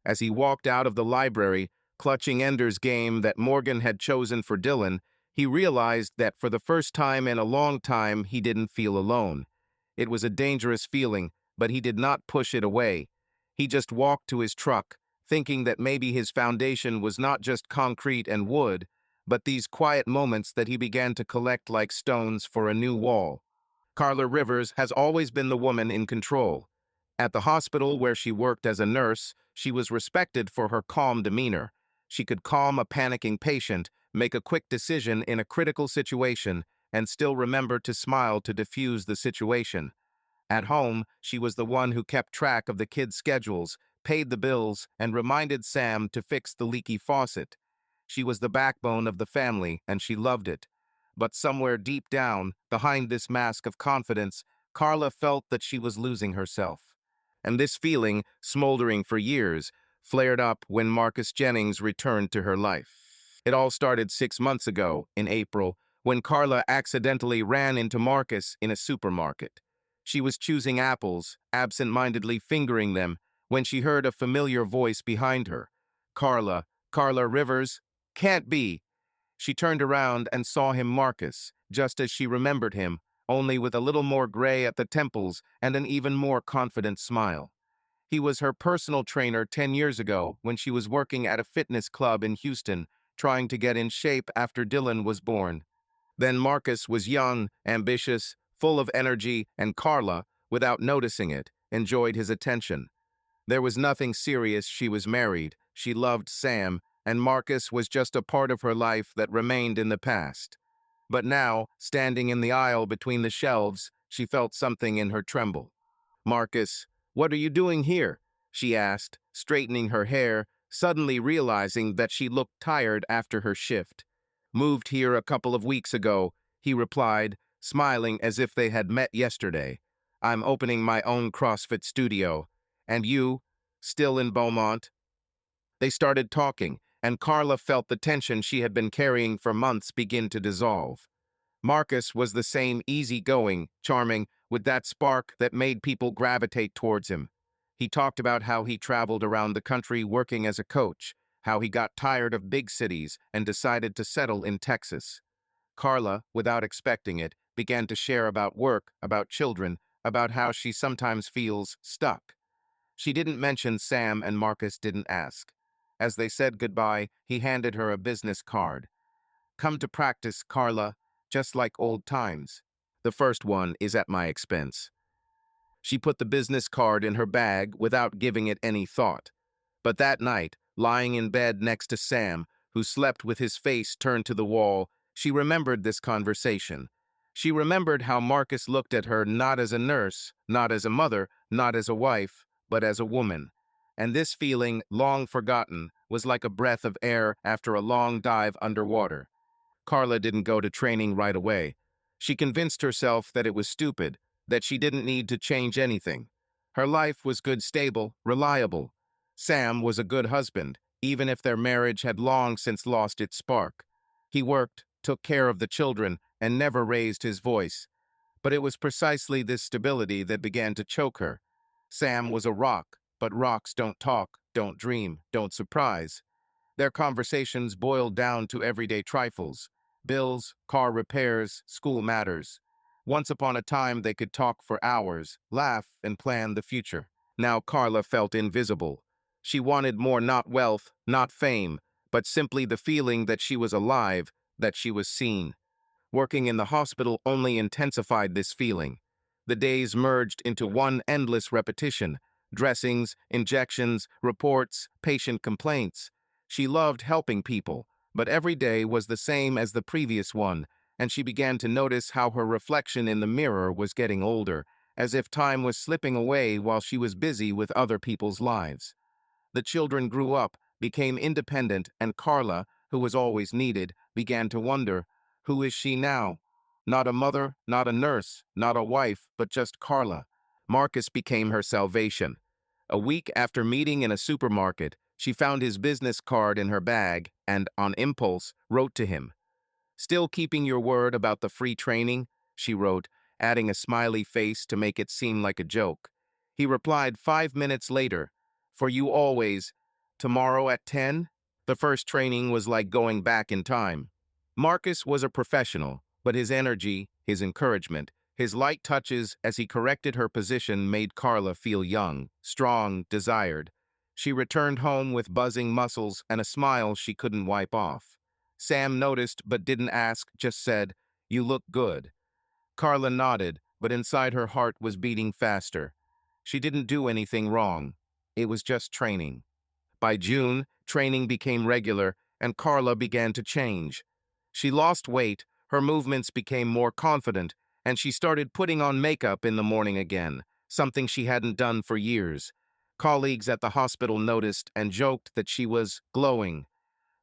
As he walked out of the library, clutching Ender's Game that Morgan had chosen for Dylan, he realized that for the first time in a long time he didn't feel alone. It was a dangerous feeling, but he did not push it away. He just walked to his truck, thinking that maybe his foundation was not just concrete and wood, but these quiet moments that he began to collect like stones for a new wall. Carla Rivers has always been the woman in control. At the hospital where she worked as a nurse, she was respected for her calm demeanor. She could calm a panicking patient, make a quick decision in a critical situation, and still remember to smile to diffuse the situation. At home, she was the one who kept track of the kids' schedules, paid the bills, and reminded Sam to fix the leaky faucet. She was the backbone of the family, and she loved it. But somewhere deep down, behind this mask of confidence, Carla felt that she was losing herself. And this feeling, smoldering for years, flared up when Marcus Jennings returned to her life. It all started 6 months ago, in April, when Carla accidentally ran into Marcus in a supermarket. She was choosing apples, absent-mindedly fingering them, when she heard a familiar voice behind her. Carla Rivers? Can't be. She turned around and saw him, Marcus, just as she remembered him, only with a little more gray at the temples and an even more confident smile. He was her personal trainer 10 years ago when she was working at a fitness club in Houston, trying to get in shape after Dylan was born. Then Marcus was young, ambitious, full of energy, and Carla, without noticing it, enjoyed his attention. There was nothing serious. She was married, she loved Sam, and Marcus was just a part of her life that remained in the past. But now, standing in the aisle between the shelves, she felt something in her tremble. "Marcus, what are you doing here?" she asked, straightening her hair, suddenly realizing that she looked tired after her shift. "Moved here a couple of weeks ago," he replied, smiling as if they had met yesterday. "I'm opening my own CrossFit studio. And you? Still in Beaumont?" They started talking, and Carla felt the tension she had been carrying for months begin to dissolve. Marcus was the same easygoing, charming, with that spark that made people gravitate towards him. He talked about how he traveled around the country working as a coach, how he got tired of big cities and decided to settle in Texas. Carla, without expecting it, began to share about work, about children, about how she sometimes feels stuck. She didn't mention Sam, and Marcus didn't ask. As they said goodbye, he handed her a business card. "Come to practice, Carla, just like old times. The first one is at my expense." She put the business card in her bag without giving it any thought. But that night, lying in bed next to Sam, who slept with his face turned to the wall, she remembered this conversation. She remembered how Marcus looked at her not as a nurse, not as a mother, not as a wife, but as a woman. And this feeling, long forgotten, was like a breath of air after a long dive underwater. Carla didn't go to training right away. She convinced herself that it was stupid, that she didn't need to change anything. Her life was good, stable, reliable. Sam was a good husband, even if their marriage had long since lost its spark. He worked, took care of the children, and never raised his voice. But it was precisely this stability that began to choke her. Sam was a rock, but rocks don't talk, don't dream, don't surprise. Their conversations boiled down to everyday trifles: bills, car repairs, school matters. Once upon a time, they could talk for hours, laugh, and plan the future. Now Carla felt invisible. She wanted more, not wealth, not fame, but simply the feeling that she was alive, that she was seen. Working in the hospital only intensified this feeling. The days merged into one endless repetition: dressings, injections, reports, patient complaints. She loved helping people, but every day was the same as the previous one, and she began to notice how her reflection in the mirror was getting older, as if time was slipping away while she was busy with other people's lives. The children grew up, became independent, and Carla, who was always needed, began to wonder, who is she now? Not a mother, not a nurse, not a wife, but just Carla. Marcus became her salvation. A week after meeting in a supermarket, she found his business card in her bag and, on impulse, wrote to him. "Still keeping your word about the free training?" she wrote, adding a smiley face to make it seem like a joke. He replied 5 minutes later, "For you always. Tomorrow at 10? The first training was like going back in time. Marcus was a professional, but his energy, his encouragement, his light touches as he corrected her position made Carla feel young, strong, desired. She returned home with buzzing muscles and a smile she couldn't wipe off. Sam noticed but didn't ask, just said, "You look good." Carla nodded, but inside her heart was beating faster. She didn't do anything wrong. It was just training. By June, training became regular, and Carla began to change. She lost weight, her movements became more confident, and she started putting on makeup in the morning again, something she hadn't done for years. Colleagues at the hospital noticed and joked that she was glowing.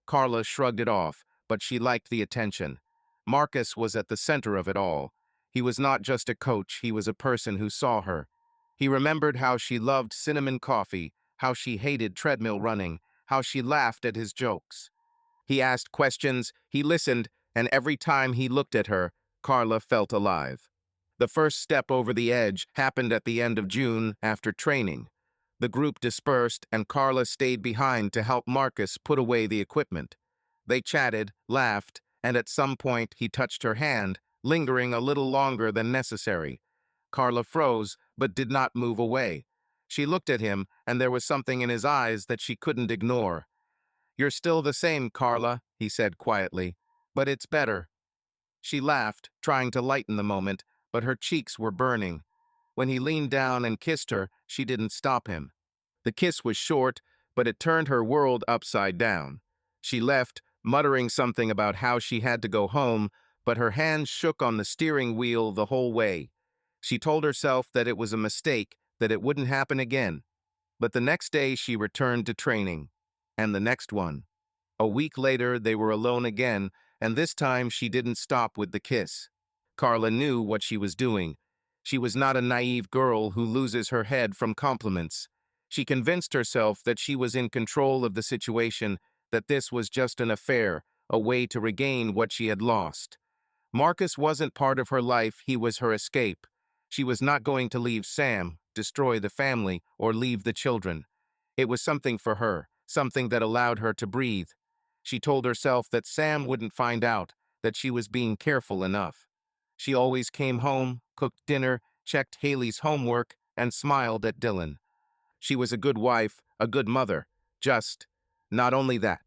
Carla shrugged it off, but she liked the attention. Marcus was at the center of it all. He was not just a coach, he was a person who saw her. He remembered how she loved cinnamon coffee, how she hated treadmill running, how she laughed at his jokes. He asked questions, he listened, and every time he looked at her, Carla felt alive. The first step over the edge happened at the end of June after training. The group dispersed and Carla stayed behind to help Marcus put away the equipment. They chatted, laughed, and at some point he touched her hand, lingering a little longer than necessary. Carla froze, but did not move away. She looked at him, and there was something in his eyes that she couldn't ignore. "You're still the same, Carla," he said quietly, "but it's better." She laughed, trying to lighten the moment, but her cheeks were burning. When he leaned down and kissed her, she didn't stop him. The kiss was short, but it turned her world upside down. She left, muttering something about how she had to go home, but her hands shook on the steering wheel the whole way. She told herself that it was a mistake, that it wouldn't happen again. But the next day she returned to training. And the next one. A week later, they were alone again, and this time she didn't stop with the kiss. Carla knew what she was doing. She was not a naive girl who loses her head from compliments. She convinced herself that she was in control of the situation, that this was just an affair, a way to regain what she had lost. Marcus wasn't part of her life, he was her escape. She was not going to leave Sam, destroy the family, or leave the children. It was something for her, something that allowed her to breathe. She told herself that Sam wouldn't find out, that she was being careful enough. She always came home, cooked dinner, checked Haley's homework, and smiled at Dylan. She was a good wife, a good mother. Just, not only that,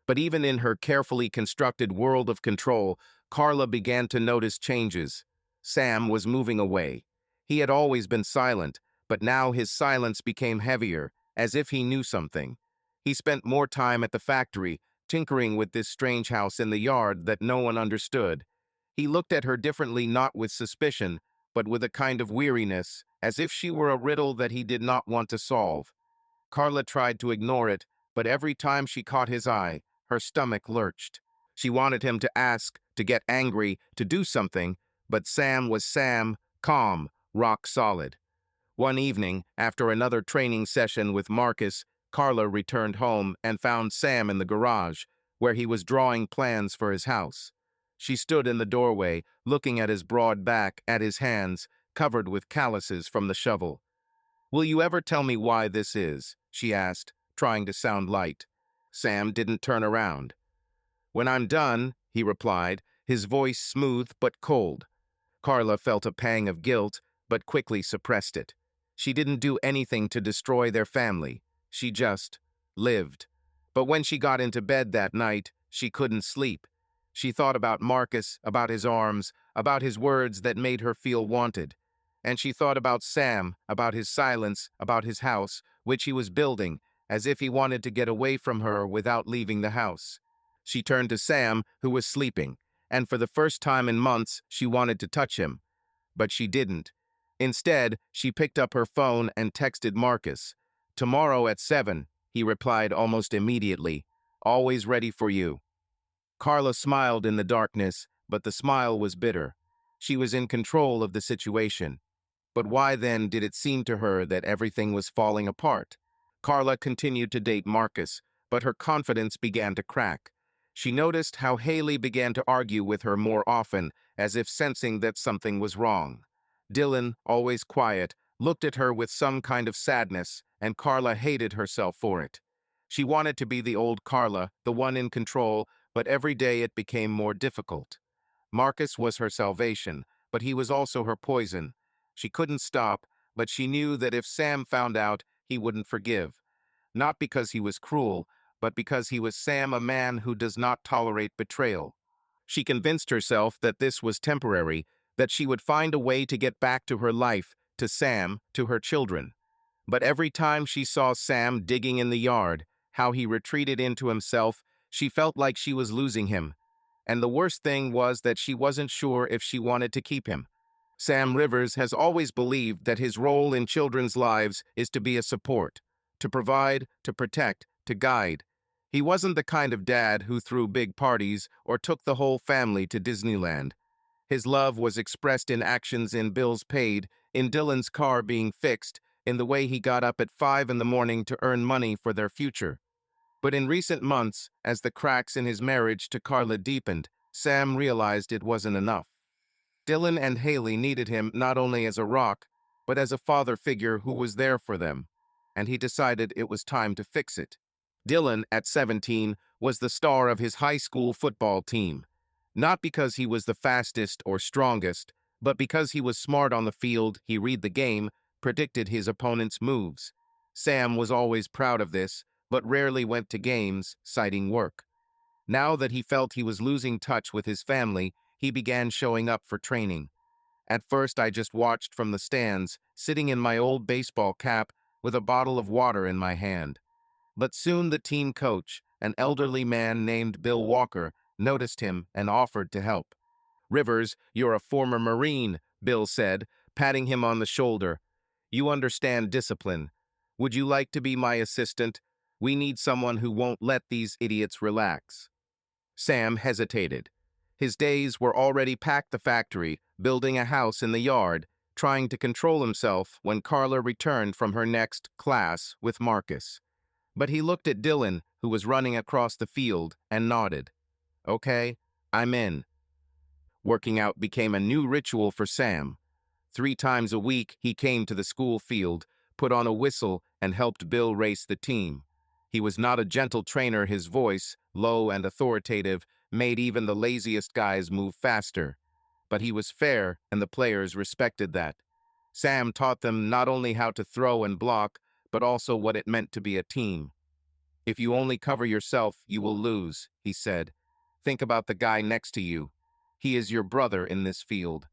but even in her carefully constructed world of control, Carla began to notice changes. Sam was moving away. He had always been silent, but now his silence became heavier, as if he knew something. He spent more time at the factory, tinkering with this strange house in the yard that no one understood. He looked at her differently, not with suspicion, but with a kind of weariness, as if she were a riddle that he did not want to solve. Carla tried to ignore it, but every time she caught his eye, her stomach lurched. She wanted him to ask, to get angry, to do something, but Sam was Sam, calm, rock solid. One evening, after another training session with Marcus, Carla returned home and found Sam in the garage, where he was drawing plans for his house. She stood in the doorway, looking at his broad back, at his hands, covered with calluses from the shovel. "Will you ever tell me why this is?" she asked, trying to sound light. Sam didn't turn around. "When I'm done," he replied, his voice smooth but cold. Carla felt a pang of guilt, but quickly suppressed it. She didn't do anything to destroy their family. She just lived. But when she got into bed that night, she couldn't sleep. She thought about Marcus, about his arms, about his words that made her feel wanted. And she thought about Sam, about his silence, about his house, which he was building, as if he wanted to get away from her without leaving the house. She turned to Sam, who was sleeping, and for the first time in months, she wanted to touch him. But she didn't. Instead, she picked up her phone and texted Marcus. "Tomorrow at 7, he replied almost immediately. "Always ready for you." Carla smiled in the darkness, but the smile was bitter. She was in control of the situation. But why then did it seem to her that everything was falling apart? Carla continued to date Marcus, but her confidence began to crack. She noticed how Haley began to argue with her more often, as if sensing that something was wrong. Dylan, always quiet, looked at her with some kind of sadness, and Carla hated herself for it. She wanted to be the old Carla, the one in control, but every day it became more difficult. Marcus was her salvation, but he was also her poison. She couldn't stop, but she knew that if Sam found out, he wouldn't forgive. Not because he was cruel, but because he was Sam, a man who does not tolerate betrayal. She convinced herself that this was temporary, that she would find a way to get back to her life, to Sam, to her children. But every time she saw Sam digging in the yard, how he retreated into himself, she felt like she was losing him. And the worst thing was that she wasn't sure if she wanted to keep him. Sam Rivers has always believed that his role in children's lives is to be a support, to provide, to protect, to guide. He wasn't the kind of dad who threw big parties or took the whole family to Disneyland. His love was expressed in actions, in bills paid, in Dylan's car being fixed, in the way he got up at 5 in the morning to earn money for their future. But in recent months, as the cracks in his marriage to Carla deepened, Sam realized it wasn't enough. Dylan and Haley needed him not only as a rock, but as a father figure who was there for them, and he decided it was time to fix it. Dylan, at 17, was the star of his high school football team, not because he was the fastest or strongest, but because he was smart on the field. He read the game, predicted his opponent's moves. Sam was always proud of this, but rarely went to games, citing work. Now that he felt he was losing touch with his family, he began showing up for training. At first, I just watched from the stands, sitting in my old baseball cap with a bottle of water in my hand. But soon the team coach, an elderly man named Bill Walker, noticed him and offered to help. "Rivers, you're a former Marine," Bill said, patting him on the shoulder. "You understand discipline. Would you like to be my assistant? We need someone who won't let these idiots relax." Sam hesitated. His days were already packed the factory, building a house in the yard, trying to control himself when Carla returned from her next class with Marcus. But he looked at Dylan, who was running across the field, and nodded. "Okay, I'm in." Working out became a new ritual for Sam. 3 times a week, he came to the school field, put on a whistle, and helped Bill race the team. He was not a gentle trainer. His voice, low and authoritative, made even the laziest guys move faster. But he was fair, and the players respected that. Sam taught them not only how to throw and block, but also what it meant to be a team. "If you only cover yourself, you will lose," he said. "Think about the guy next to you. He is your brother in this field."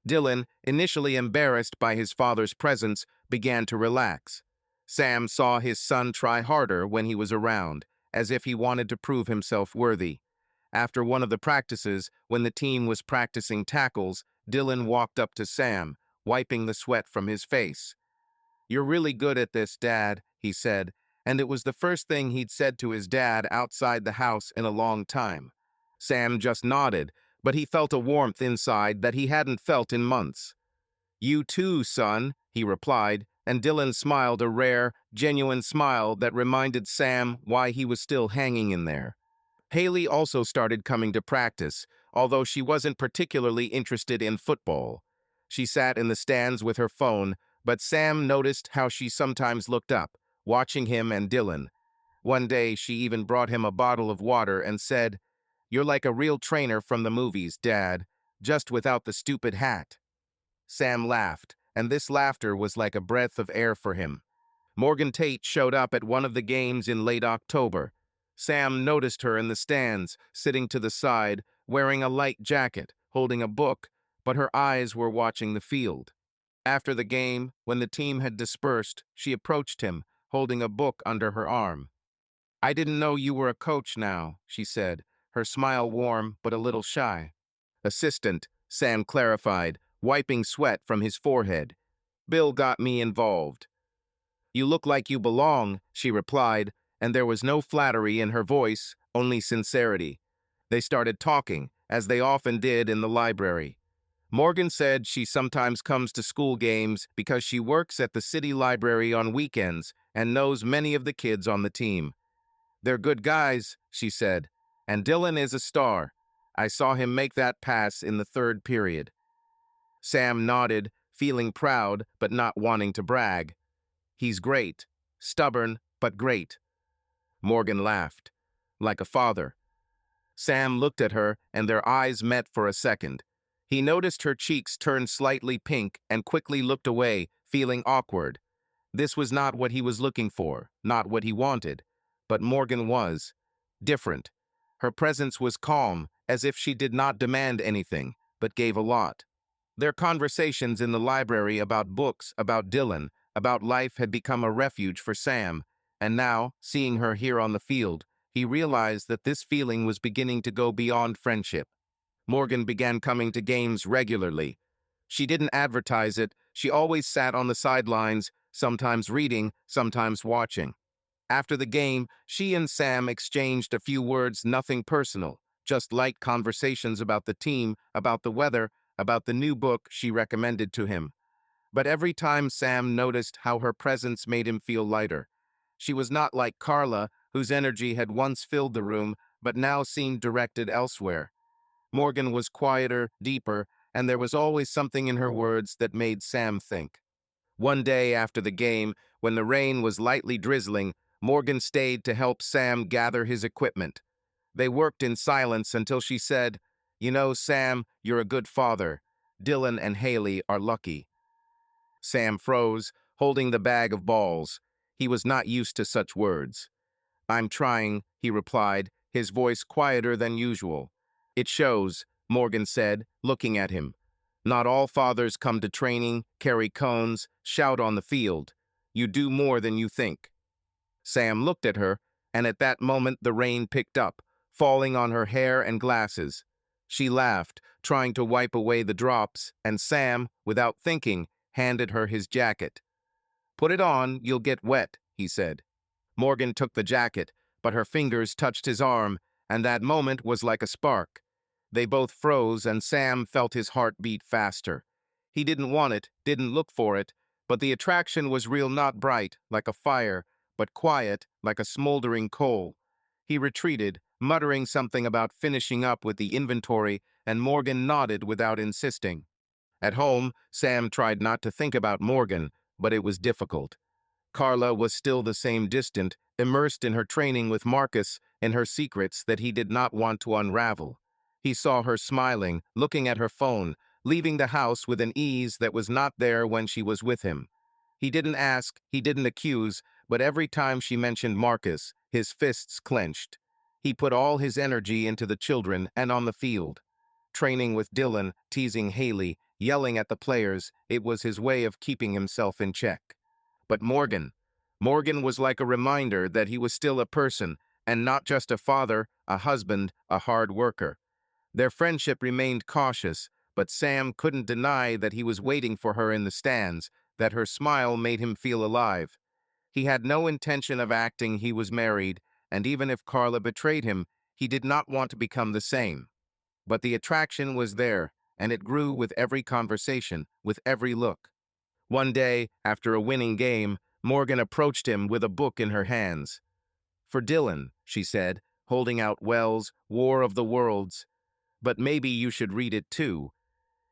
Dylan, initially embarrassed by his father's presence, began to relax. Sam saw his son try harder when he was around, as if he wanted to prove himself worthy. After one of the practices, when the team was practicing tackles, Dylan walked up to Sam, wiping the sweat from his face. "You're really good at this, Dad," he said, and it was the first thing he'd said to his dad outside the house in a long time. Sam just nodded, but he felt a warmth inside that he hadn't felt in months. "You too, son," he replied, and Dylan smiled, a rare, genuine smile that reminded Sam why he was still hanging in there. Haley also started coming to practice, although she wasn't particularly interested in football. She sat in the stands with her phone, but Sam noticed how she sometimes looked up, watching him and Dylan. One day, she even brought him a bottle of water and said, "You're like a real trainer from the movies, Dad, just without the stupid hat." Sam laughed, and this laughter was like a breath of air for him. Morgan Tate showed up at one of the games in late October. Sam noticed her in the stands, sitting to the side, wearing a light jacket, holding a book, but her eyes were watching the field. After the game, when the team had dispersed, she approached him, holding a book under her arm. "I didn't know you were a coach now," she said, her smile warm but a little shy. "Assistant," Sam clarified, wiping sweat from his forehead. "Bill got me involved." "You look like you belong," she replied, and there was no flattery in her voice, only sincerity. They started talking, as they often did in the library. Morgan said she sometimes comes to school games because she works at the city library on weekends and knows many of the kids on the team. "They're good guys," she said, "and Dylan is a star. I saw him make that pass in the 3rd period." Sam nodded, feeling proud but not wanting to brag. "He's great. Stubborn, but great." Morgan laughed. "Like a father." Sam looked at her, and their eyes met for a second. He noticed her cheeks turn slightly pink and quickly looked away, feeling awkward. This was not what he was looking for, not what he wanted. But Morgan was different. Her presence was calm, as if she did not demand anything, but gave a lot. Their conversations in the library about books, about Dylan, about life had become a refuge for Sam, and now, seeing her here on the field, he realized that this feeling was beginning to go beyond friendship. Morgan began coming to games regularly. She didn't advertise it. She always sat on the sidelines, sometimes reading, sometimes watching. After the game, she and Sam exchanged a few words, nothing personal, just light conversations about the team, about the weather, about the new book she recommended to him. But every time Sam noticed how her presence made him feel lighter. She was not like Carla, whose energy had once filled the room, but now seemed directed elsewhere. Morgan was quieter, deeper, and there was always something in her words that made Sam think. One day after the game, when the rain was lightly drizzling, Morgan stayed to help Sam gather his equipment. They worked in silence until she said, "You know, Sam, you're a good father. Dylan and Haley are lucky." Sam froze, holding the bag of balls. He was not used to such words. "I'm trying," he replied, his voice quieter than usual. "It shows," Morgan said, looking at him. "Not all fathers come to training, carry cones, shout on the field. You do more than you think." Sam looked at her, and at that moment the rain picked up, falling on her hair and glasses. She laughed, trying to wipe away the drops, and Sam, without thinking, handed her his jacket. "Put it on, you'll get wet," he said. Morgan took the jacket, but her fingers touched his arm, and that moment was like a spark. They both froze, and Sam felt his heart beat faster. He didn't want it, didn't look for it, but the attraction was real, not bright, like a fire, but quiet, like a smoldering coal. He retreated, muttering something about finishing up with the inventory, and Morgan nodded without insisting. At home, Sam tried not to think about Morgan, but it was difficult. Carla was still the same, distant, immersed in her training with Marcus and her secrets that he did not want to unravel. He saw her smiling, looking at her phone, leaving the house with an ease that was not there when she was with him. He didn't ask, he didn't accuse, but every time she mentioned Marcus, his fists clenched. He put all his energy into the children and on the field. Training with Dylan, teasing Haley, yelling at the players, it was his way of keeping himself in check. But Morgan was like a reminder that he was still a person, and not just a father, a husband, a hard worker. Their friendship remained cautious, but Sam couldn't deny that he was waiting for her in the stands, that her smile made him feel alive. He had no intention of acting he was married, and even if Carla betrayed him, he did not want to become the same. But the attraction was there, and it grew with every conversation, with every look. One day, after a winning game, Morgan approached him with a book in her hands. "For Dylan," she said, holding out Wells' War of the Worlds. "But maybe you should read it too.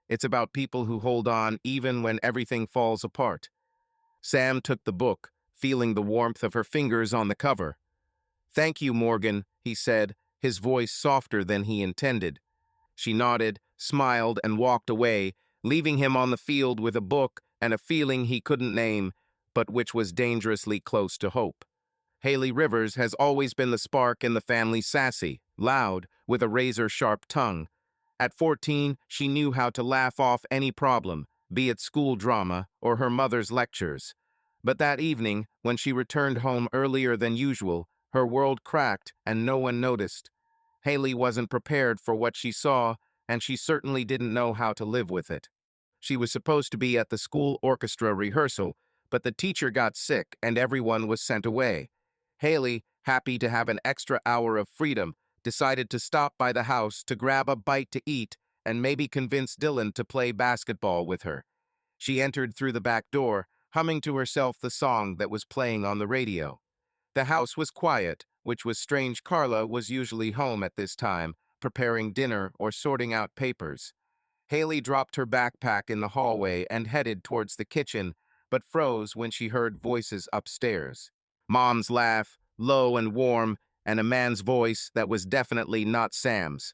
It's about people who hold on even when everything falls apart." Sam took the book, feeling the warmth of her fingers on the cover. "Thank you, Morgan," he said, his voice softer than he intended. She nodded, smiled, and walked away, leaving him on the field with a book and a feeling he couldn't name, but which was dangerously close to hope. Haley Rivers has always been the spark in the family, sassy, loud, with a razor-sharp tongue. At 14, she knew how to laugh off any problem, be it school drama or her mother's lectures. But that evening, when she returned home earlier than usual, her world cracked and no one noticed. Haley wasn't prepared for what she saw, and she certainly didn't know how to live with it. She was supposed to be at the school orchestra rehearsal, but the teacher got sick and everyone was sent away. Haley, happy to have an extra hour of freedom, decided to stop by the house to grab a bite to eat and maybe convince Dylan to play basketball with her. She entered through the back door, humming to herself the song that was playing on the radio. The house was quiet, which was strange. Carla was usually home at this time, preparing dinner or sorting out papers. Haley dropped her backpack in the hallway and headed towards the kitchen, but froze when she heard voices upstairs. Mom's laugh, low and warm, and a man's voice that was definitely not Sam's.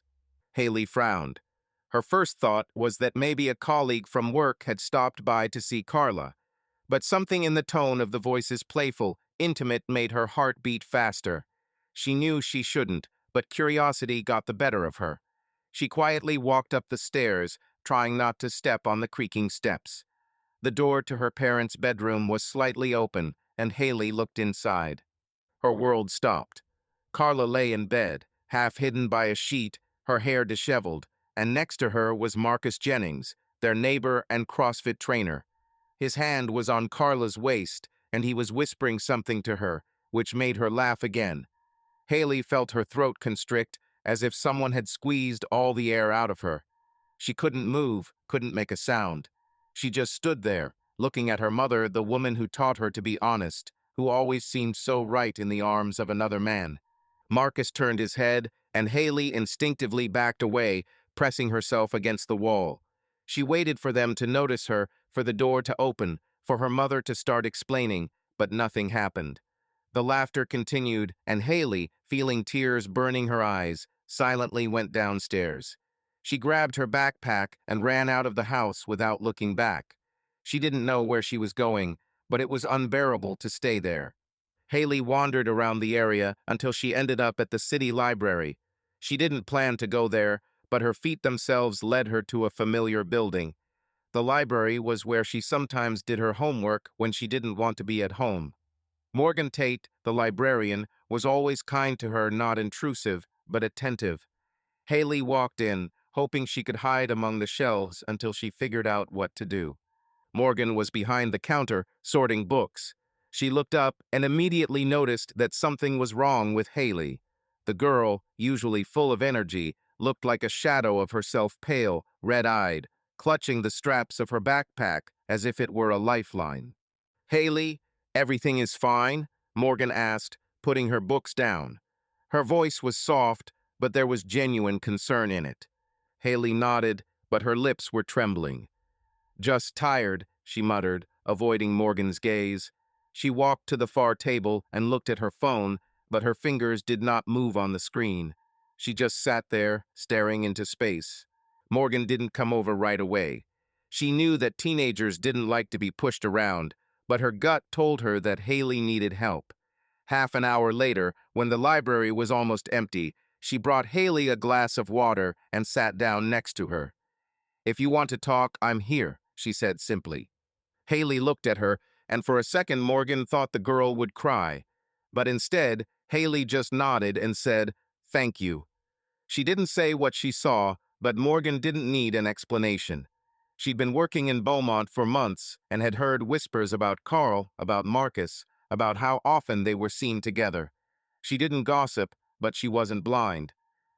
Haley frowned. Her first thought was that maybe a colleague from work had stopped by to see Carla, but something in the tone of the voice's playful, intimate made her heart beat faster. She knew she shouldn't, but curiosity got the better of her. She quietly walked up the stairs, trying not to step on the creaking steps. The door to her parents' bedroom was slightly open, and Haley looked inside. Her world stopped. Carla lay in bed, half hidden by a sheet, her hair disheveled, and next to her was Marcus Jennings, their neighbor and CrossFit trainer. His hand was on Carla's waist, and he was whispering something to her, which made her laugh again. Haley felt her throat constrict, as if someone had squeezed all the air out of her. She couldn't move, couldn't make a sound. She just stood there, looking at her mother, the woman who taught her to be honest, who always seemed so right in the arms of another man. Marcus turned his head, and Haley instinctively backed away, pressing herself against the wall. She waited for them to notice her, for the door to open, for her mother to start explaining, but nothing happened. The laughter continued, and Haley, feeling tears burning her eyes, silently went downstairs. She grabbed her backpack and ran out of the house without looking back. She didn't know where she was going, but it was unbearable to stay there. Haley wandered around the area until she ended up at the city library. She didn't plan to go there, but her feet themselves led her to a familiar building. The library was where she sometimes did her homework when she didn't want to be at home. Morgan Tate, the librarian, was always kind to her, not intrusive, but attentive. Haley walked in, hoping she could hide among the shelves until she figured out what to do. Morgan was behind the counter, sorting books. She looked up and immediately noticed that something was wrong with Haley. The girl, usually full of energy, looked like a shadow of herself, pale, red-eyed, clutching the straps of her backpack as if it were a lifeline. "Haley, everything is fine?" Morgan asked, putting her books down. Her voice was soft, but there was genuine concern in it. Haley nodded, but her lips were trembling. "Just tired," she muttered, avoiding Morgan's gaze. She walked to the far table and looked at her phone, but her fingers did not move on the screen. She just sat there, staring into space. Morgan didn't come over right away. She knew that teenagers didn't like to be pushed around, but her gut told her that Haley needed help. Half an hour later, when the library was almost empty, she brought Haley a glass of water and sat down next to her. "If you want to talk, I'm here," she said simply. Haley looked at her, and for a second Morgan thought the girl would cry. But instead, Haley just nodded and said, "Thank you." She didn't say what she saw, but Morgan didn't need an explanation. She'd been working in Beaumont for months and had heard whispers about Carl, about Marcus, about how often they were seen together. She didn't gossip, but she wasn't blind.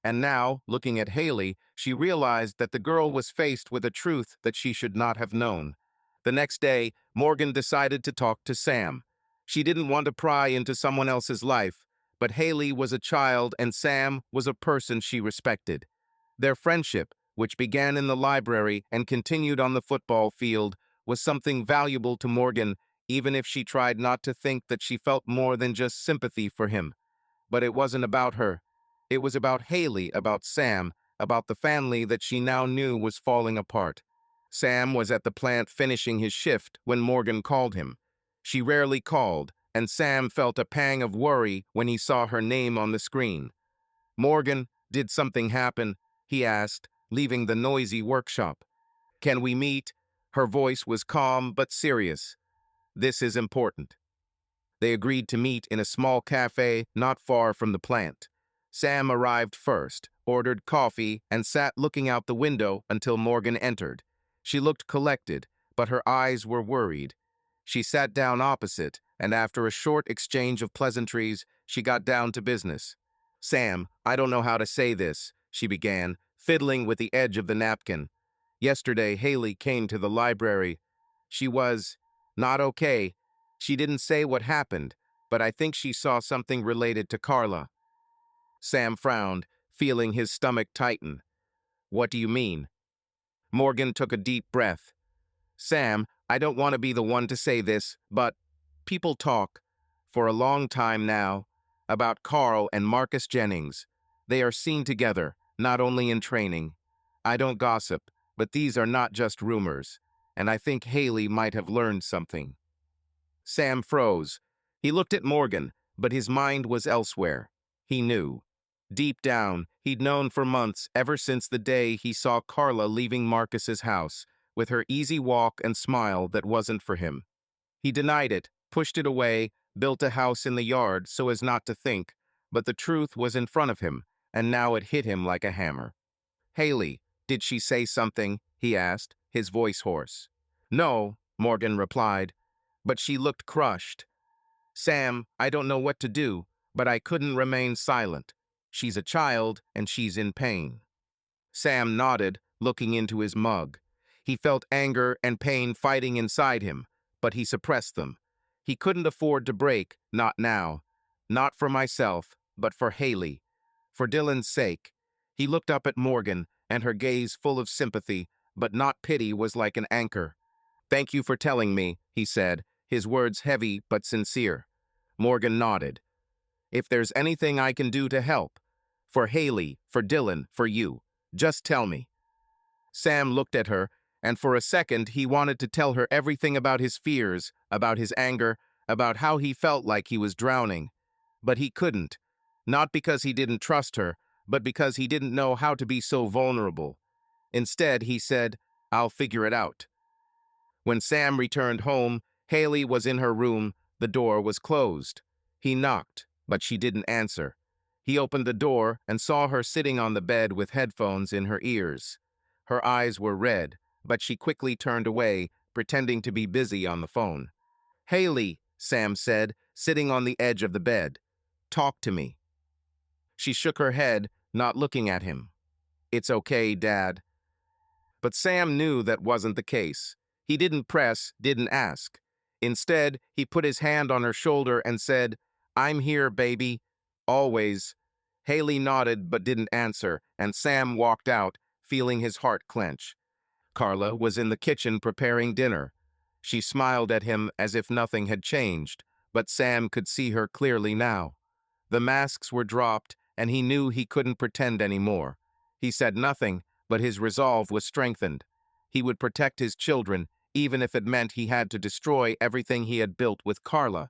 And now, looking at Haley, she realized that the girl was faced with a truth that she should not have known. The next day, Morgan decided to talk to Sam. She didn't want to pry into someone else's life, but Haley was a child and Sam was a person she respected. Their friendship, which began in the library and continued on the football field, was something valuable to Morgan, even if she tried not to think that she felt more than just sympathy for him. But it wasn't about her. It was about Haley, about Sam, about the family that she now knew was falling apart. Sam was at the plant finishing his shift when Morgan called him. She rarely called, and Sam felt a pang of worry when he saw her name on the screen. "Morgan, did something happen?" he asked, leaving the noisy workshop. "Can we meet?" Her voice was calm but serious. "This is important." They agreed to meet in a small cafe not far from the plant. Sam arrived first, ordered coffee, and sat looking out the window until Morgan entered. She looked collected, but her eyes were worried. She sat down opposite, and after a short exchange of pleasantries, she got down to business. "Sam, I don't know how to say this," she began, fiddling with the edge of the napkin. "Yesterday, Haley came to the library. She was not okay. She didn't say what happened, but I think she saw something related to Carla." Sam frowned, feeling his stomach tighten. "What do you mean?" Morgan took a deep breath. "Sam, I don't want to be the one to say this, but people talk, for a long time now, about Carl and Marcus Jennings. They are seen together, not only in training. I don't gossip, but these are not just rumors, and I think Haley might have learned something." Sam froze. He looked at Morgan, but his mind was elsewhere. He knew. Deep down, he'd known for months, ever since the day he saw Carla leaving Marcus's house, with her easy walk and smile that wasn't for him. He denied it, pushed it away, built a house in the yard so as not to think, but the truth was in front of him, and now it hit him like a hammer. "Haley, did she say something?" he asked, his voice hoarse. "No," Morgan replied, but she looked crushed. "Sam, I don't know what to do, but I couldn't remain silent. She's a child, and she's in pain." Sam nodded, looking into his mug. He felt anger and pain fighting inside him, but he suppressed them. He couldn't afford to break, not now. Not for myself, but for Haley. For Dylan's sake. He looked up at Morgan, and her gaze full of sympathy, but not pity, was like an anchor. "Thank you for telling me," he said, his words heavy but sincere. Morgan nodded. "If there's anything I can do to help, for Haley, for Dylan, for you, just tell me." Sam looked at her, and for a second he wanted to tell her everything about his fears, about his anger, about how he felt like he was drowning. But he couldn't. Not because he didn't trust her, but because he didn't know how to be so vulnerable. Instead, he said, "I'll figure it out." When Sam returned home, Haley was in her room. The door was closed. He knocked, but she didn't answer. He opened the door and saw her sitting on the bed with headphones in her ears. Her eyes were red, but she quickly turned away, pretending to be busy on the phone. "Haley," Sam said, sitting on the edge of the bed. "Talk to me." She shook her head, not looking at him. "It's okay, Dad." But Sam knew that wasn't the case. He didn't press, didn't ask. Instead, he put his hand on her shoulder and said, "I'm here, baby. Always." Haley nodded but didn't answer, and Sam walked out, feeling his heart clench. Carla was in the kitchen preparing dinner. She smiled at him as if nothing had changed, but Sam could see her clearly now. The masks were dropped, and he knew he couldn't pretend anymore. He said nothing, but his resolve was strengthened. He would protect his children, even if it meant he had to destroy everything he had built with Carla.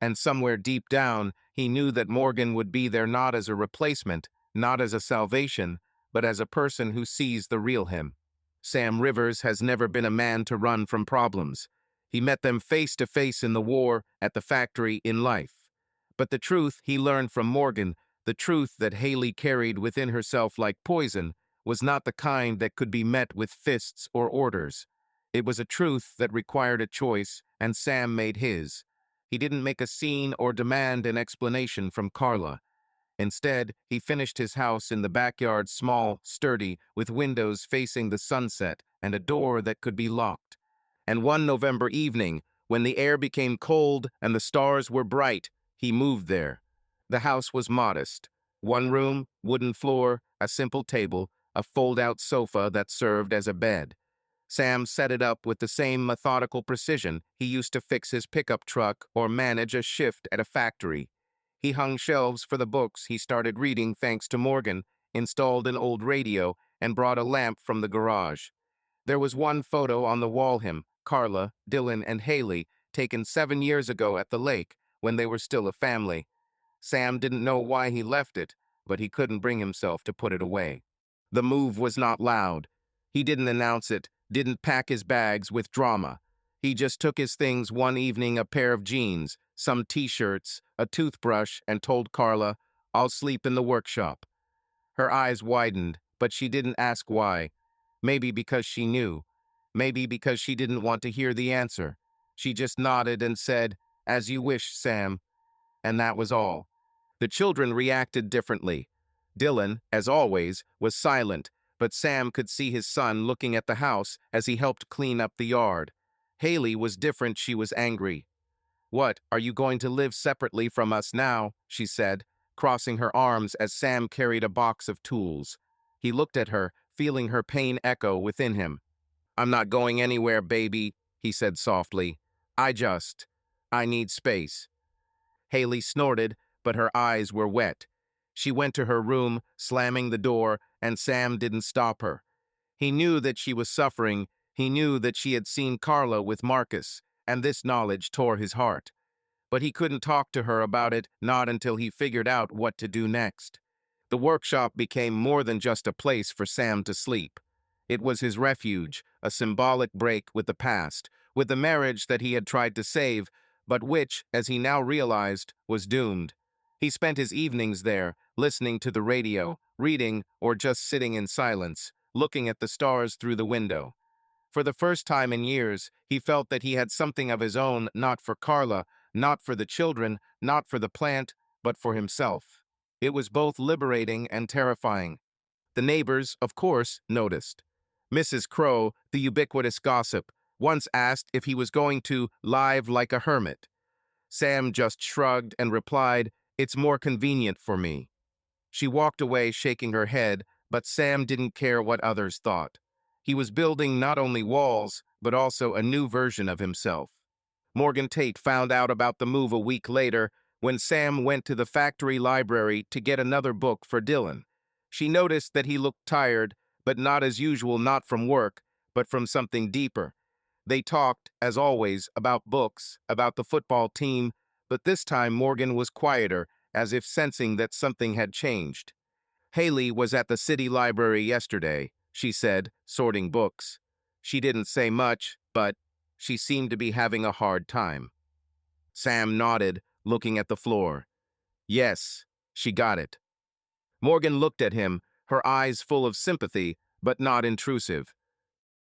And somewhere deep down, he knew that Morgan would be there not as a replacement, not as a salvation, but as a person who sees the real him. Sam Rivers has never been a man to run from problems. He met them face to face in the war, at the factory, in life. But the truth he learned from Morgan, the truth that Haley carried within herself like poison, was not the kind that could be met with fists or orders. It was a truth that required a choice, and Sam made his. He didn't make a scene or demand an explanation from Carla. Instead, he finished his house in the backyard, small, sturdy, with windows facing the sunset and a door that could be locked. And one November evening, when the air became cold and the stars were bright, he moved there. The house was modest. One room, wooden floor, a simple table, a fold-out sofa that served as a bed. Sam set it up with the same methodical precision he used to fix his pickup truck or manage a shift at a factory. He hung shelves for the books he started reading thanks to Morgan, installed an old radio, and brought a lamp from the garage. There was one photo on the wall, him, Carla, Dylan, and Haley, taken 7 years ago at the lake, when they were still a family. Sam didn't know why he left it, but he couldn't bring himself to put it away. The move was not loud. He didn't announce it, didn't pack his bags with drama. He just took his things one evening, a pair of jeans, some t-shirts, a toothbrush, and told Carla, "I'll sleep in the workshop." Her eyes widened, but she didn't ask why. Maybe because she knew. Maybe because she didn't want to hear the answer. She just nodded and said, "As you wish, Sam." And that was all. The children reacted differently. Dylan, as always, was silent, but Sam could see his son looking at the house as he helped clean up the yard. Haley was different. She was angry. "What, are you going to live separately from us now?" she said, crossing her arms as Sam carried a box of tools. He looked at her, feeling her pain echo within him. "I'm not going anywhere, baby," he said softly. I need space." Haley snorted, but her eyes were wet. She went to her room, slamming the door, and Sam didn't stop her. He knew that she was suffering. He knew that she had seen Carla with Marcus, and this knowledge tore his heart. But he couldn't talk to her about it, not until he figured out what to do next. The workshop became more than just a place for Sam to sleep. It was his refuge, a symbolic break with the past, with the marriage that he had tried to save, but which, as he now realized, was doomed. He spent his evenings there, listening to the radio, reading, or just sitting in silence, looking at the stars through the window. For the first time in years, he felt that he had something of his own, not for Carla, not for the children, not for the plant, but for himself. It was both liberating and terrifying. The neighbors, of course, noticed. Mrs. Crow, the ubiquitous gossip, once asked if he was going to live like a hermit. Sam just shrugged and replied, "It's more convenient for me." She walked away shaking her head, but Sam didn't care what others thought. He was building not only walls, but also a new version of himself. Morgan Tate found out about the move a week later when Sam went to the factory library to get another book for Dylan. She noticed that he looked tired, but not as usual, not from work, but from something deeper. They talked, as always, about books, about the football team, but this time Morgan was quieter, as if sensing that something had changed. "Haley was at the city library yesterday," she said, sorting books. She didn't say much, but she seemed to be having a hard time. Sam nodded, looking at the floor. "Yes, she got it." Morgan looked at him, her eyes full of sympathy, but not intrusive.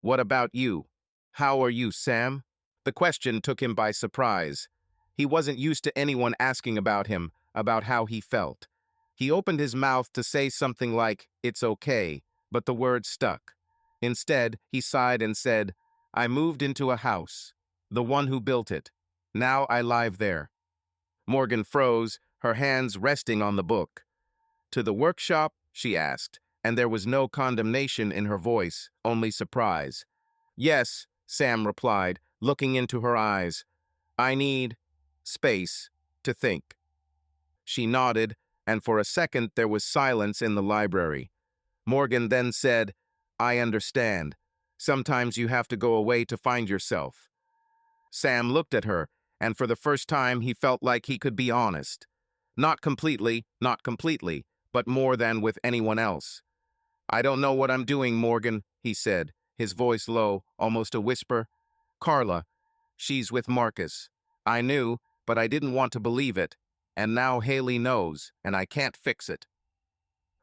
"What about you? How are you, Sam?" The question took him by surprise. He wasn't used to anyone asking about him, about how he felt. He opened his mouth to say something like, "It's okay," but the words stuck. Instead, he sighed and said, "I moved into a house. The one who built it. Now I live there." Morgan froze, her hands resting on the book. "To the workshop?" she asked, and there was no condemnation in her voice, only surprise. "Yes," Sam replied, looking into her eyes. "I need space to think." She nodded, and for a second there was silence in the library. Morgan then said, "I understand. Sometimes you have to go away to find yourself." Sam looked at her, and for the first time he felt like he could be honest. Not completely, but more than with anyone else. "I don't know what I'm doing, Morgan," he said, his voice low, almost a whisper. "Carla, she's with Marcus. I knew, but I didn't want to believe it. And now Haley knows, and I can't fix it."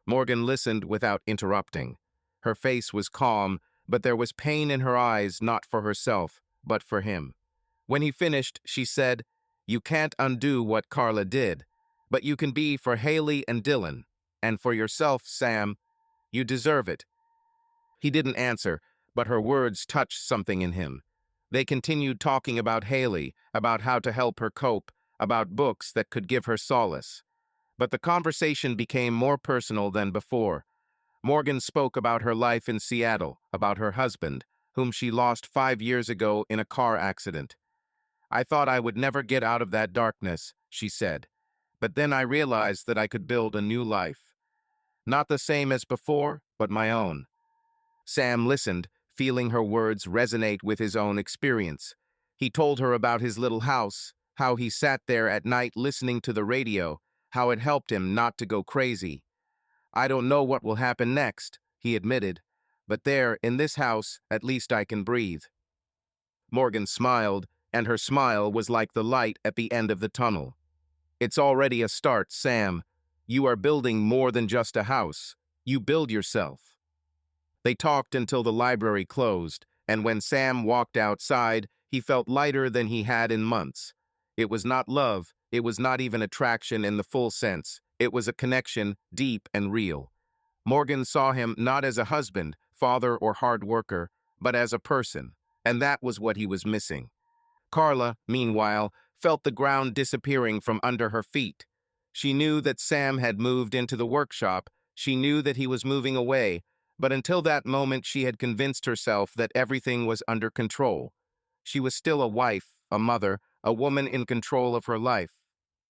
Morgan listened without interrupting. Her face was calm, but there was pain in her eyes, not for herself, but for him. When he finished, she said, "You can't undo what Carla did, but you can be for Haley and Dylan, and for yourself, Sam. You deserve it." He didn't answer, but her words touched something in him. They continued talking about Haley, about how to help her cope, about books that could give her solace. But the conversation became more personal than before. Morgan spoke about her life in Seattle, about her husband, whom she lost 5 years ago in a car accident. "I thought I would never get out of that darkness," she said. "But then I realized that I could build a new life. Not the same as before, but my own." Sam listened, feeling her words resonate with his own experience. He told her about his little house, how he sat there at night listening to the radio, how it helped him not to go crazy. "I don't know what will happen next," he admitted, "but there, in this house, at least I can breathe." Morgan smiled, and her smile was like the light at the end of the tunnel. "It's already a start, Sam. You are building more than just a house. You build yourself." They talked until the library closed, and when Sam walked outside, he felt lighter than he had in months. It was not love, it was not even attraction in the full sense. It was a connection, deep and real. Morgan saw him not as a husband, father, or hard worker, but as a person, and that was what he was missing. Carla, meanwhile, felt the ground disappearing from under her feet. She knew that Sam had moved into the workshop, she knew that he was moving away, but until that moment she had convinced herself that everything was under control. She was still a wife, a mother, a woman in control of her life.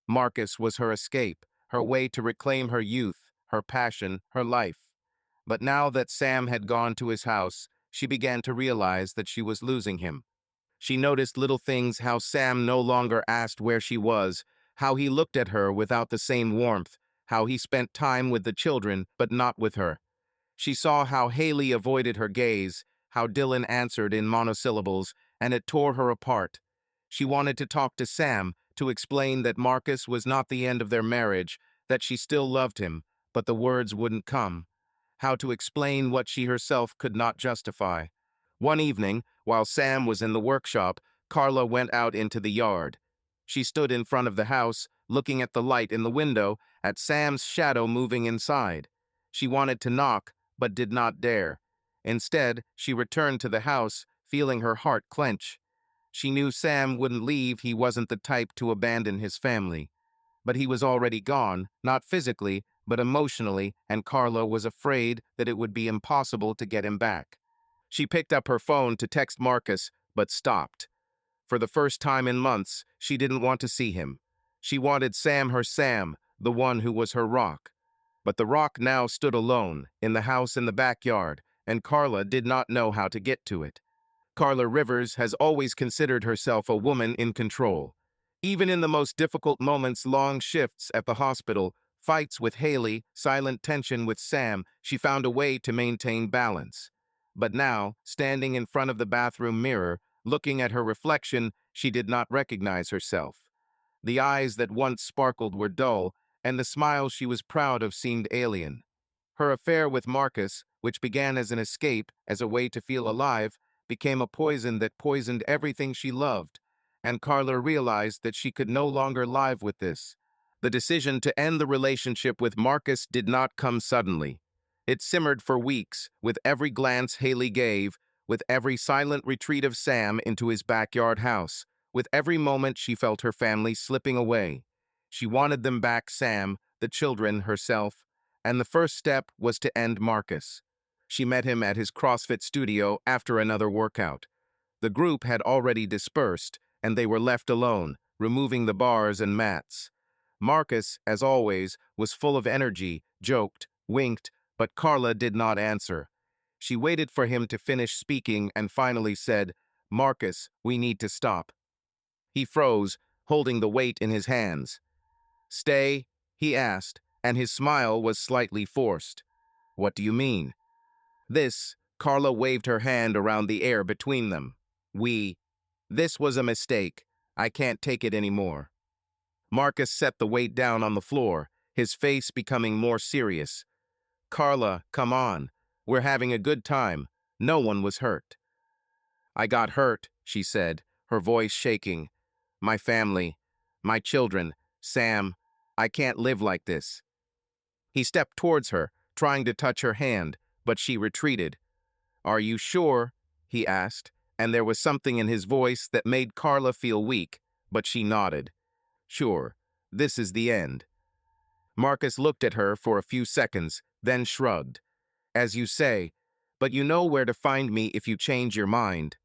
Marcus was her escape, her way to reclaim her youth, her passion, her life. But now that Sam had gone to his house, she began to realize that she was losing him. She noticed little things, how Sam no longer asked where she was, how he looked at her without the same warmth, how he spent time with the children but not with her. She saw how Haley avoided her gaze, how Dylan answered in monosyllables, and it tore her apart. She wanted to talk to Sam, to explain that Marcus was not the end of their marriage, that she still loved him, but the words wouldn't come. How to explain what she herself could not justify. One evening, while Sam was in the workshop, Carla went out into the yard. She stood in front of the house, looking at the light in the window, at Sam's shadow moving inside. She wanted to knock, but did not dare. Instead, she returned to the house, feeling her heart clench. She knew Sam wouldn't leave. He wasn't the type to abandon his family. But he was already gone, not physically, but emotionally, and Carla was afraid that it would be impossible to get him back. She picked up her phone to text Marcus, but stopped. For the first time in months, she didn't want to see him. She wanted Sam, her Sam, the one who was her rock. But the rock now stood alone, in the house in the backyard, and Carla did not know how to get to it. Carla Rivers has always considered herself a woman in control. Even in the most difficult moments, long shifts at the hospital, fights with Haley, silent tension with Sam, she found a way to maintain balance. But now, standing in front of the bathroom mirror, looking at her reflection, she did not recognize herself. The eyes that once sparkled were dull, and the smile she was proud of seemed alien. Her affair with Marcus, which began as an escape, as a way to feel alive, became a poison that poisoned everything she loved, and Carla realized that she could no longer live with this. The decision to end the relationship with Marcus did not come suddenly. It simmered for weeks, with every glance Haley gave, with every silent retreat of Sam into his backyard house, with every moment she felt her family slipping away. She wanted them back, Sam, the children, herself, and the first step was to end Marcus. She met him at his CrossFit studio after another workout. The group had already dispersed, and they were left alone, removing the bars and mats. Marcus, as always, was full of energy, joked, winked, but Carla did not answer. She waited for him to finish speaking and finally said, "Marcus, we need to stop." He froze, holding the weight in his hands. "Stay?" he asked, and his smile was slightly forced. "What do you mean?" "This," Carla waved her hand around the air between them. This was a mistake. I can't take it anymore." Marcus set the weight down on the floor, his face becoming more serious. "Carla, come on. We're having a good time. No one was hurt." "I got hurt," she said, her voice shaking. "My family, my children, Sam. I can't live like this." He stepped towards her, trying to touch her hand, but she retreated. "Are you sure?" he asked, and there was something in his voice that made Carla feel weak, but she nodded. "Sure, this is the end." Marcus looked at her for a few seconds, then shrugged. "As you say, but you know where to find me if you change your mind."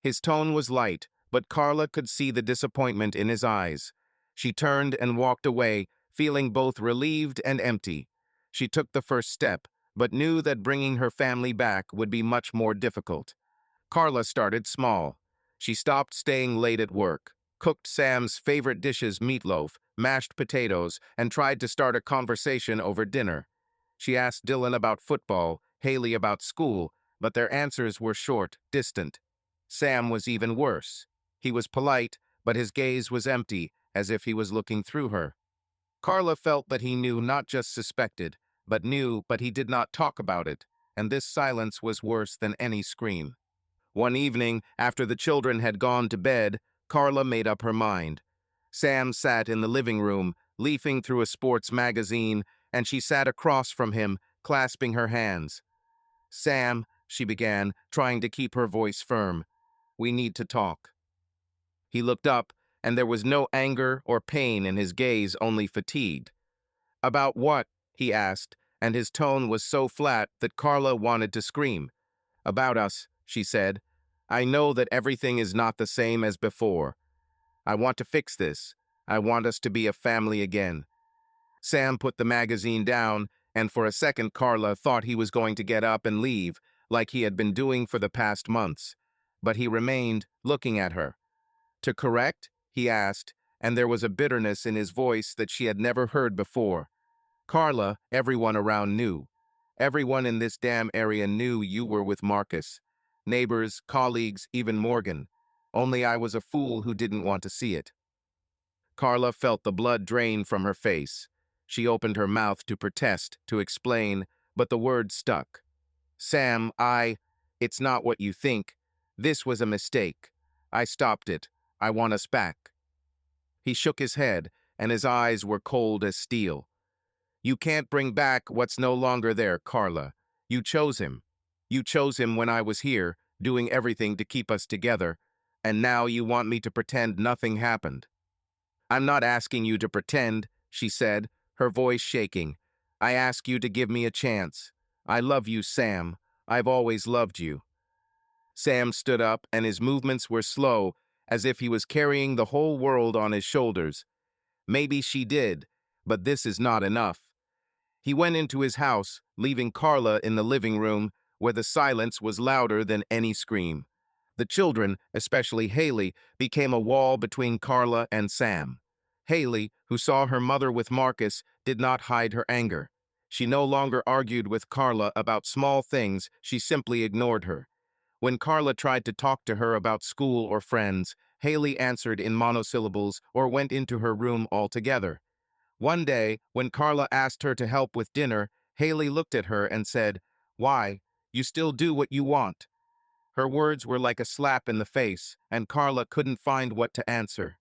His tone was light, but Carla could see the disappointment in his eyes. She turned and walked away, feeling both relieved and empty. She took the first step, but knew that bringing her family back would be much more difficult. Carla started small. She stopped staying late at work, cooked Sam's favorite dishes, meatloaf, mashed potatoes, and tried to start a conversation over dinner. She asked Dylan about football, Haley about school, but their answers were short, distant. Sam was even worse. He was polite, but his gaze was empty, as if he was looking through her. Carla felt that he knew, not just suspected, but knew, but he did not talk about it, and this silence was worse than any scream. One evening, after the children had gone to bed, Carla made up her mind. Sam sat in the living room, leafing through a sports magazine, and she sat across from him, clasping her hands. "Sam," she began, trying to keep her voice firm, "we need to talk." He looked up, and there was no anger or pain in his gaze, only fatigue. "About what?" he asked, and his tone was so flat that Carla wanted to scream. "About us," she said. "I know that everything is not the same as before. I want to fix this. I want us to be a family again." Sam put the magazine down, and for a second Carla thought he was going to get up and leave, like he had been doing for the past months. But he remained, looking at her. "To correct?" he asked, and there was a bitterness in his voice that she had never heard before. "Carla, everyone around knew. Everyone in this damn area knew you were with Marcus. Neighbors, colleagues, even Morgan. Only I was a fool who didn't want to see it." Carla felt the blood drain from her face. She opened her mouth to protest, to explain, but the words stuck. "Sam, It's not what you think. This was a mistake. I stopped it. I want us back." He shook his head, and his eyes were cold as steel. "You can't bring back what's no longer there, Carla. You chose him. You chose him when I was here, doing everything to keep us together, and now you want me to pretend nothing happened." "I'm not asking you to pretend," she said, her voice shaking. "I ask you to give me a chance. I love you, Sam. I've always loved you." Sam stood up, and his movements were slow, as if he was carrying the whole world on his shoulders. "Maybe she did, but this is not enough." He went into his house, leaving Carla in the living room, where the silence was louder than any scream. The children, especially Haley, became a wall between Carla and Sam. Haley, who saw her mother with Marcus, did not hide her anger. She no longer argued with Carla about small things, she simply ignored her. When Carla tried to talk to her about school or friends, Haley answered in monosyllables or went into her room altogether. One day, when Carla asked her to help with dinner, Haley looked at her and said, "Why? You still do what you want." Her words were like a slap in the face, and Carla couldn't find what to answer.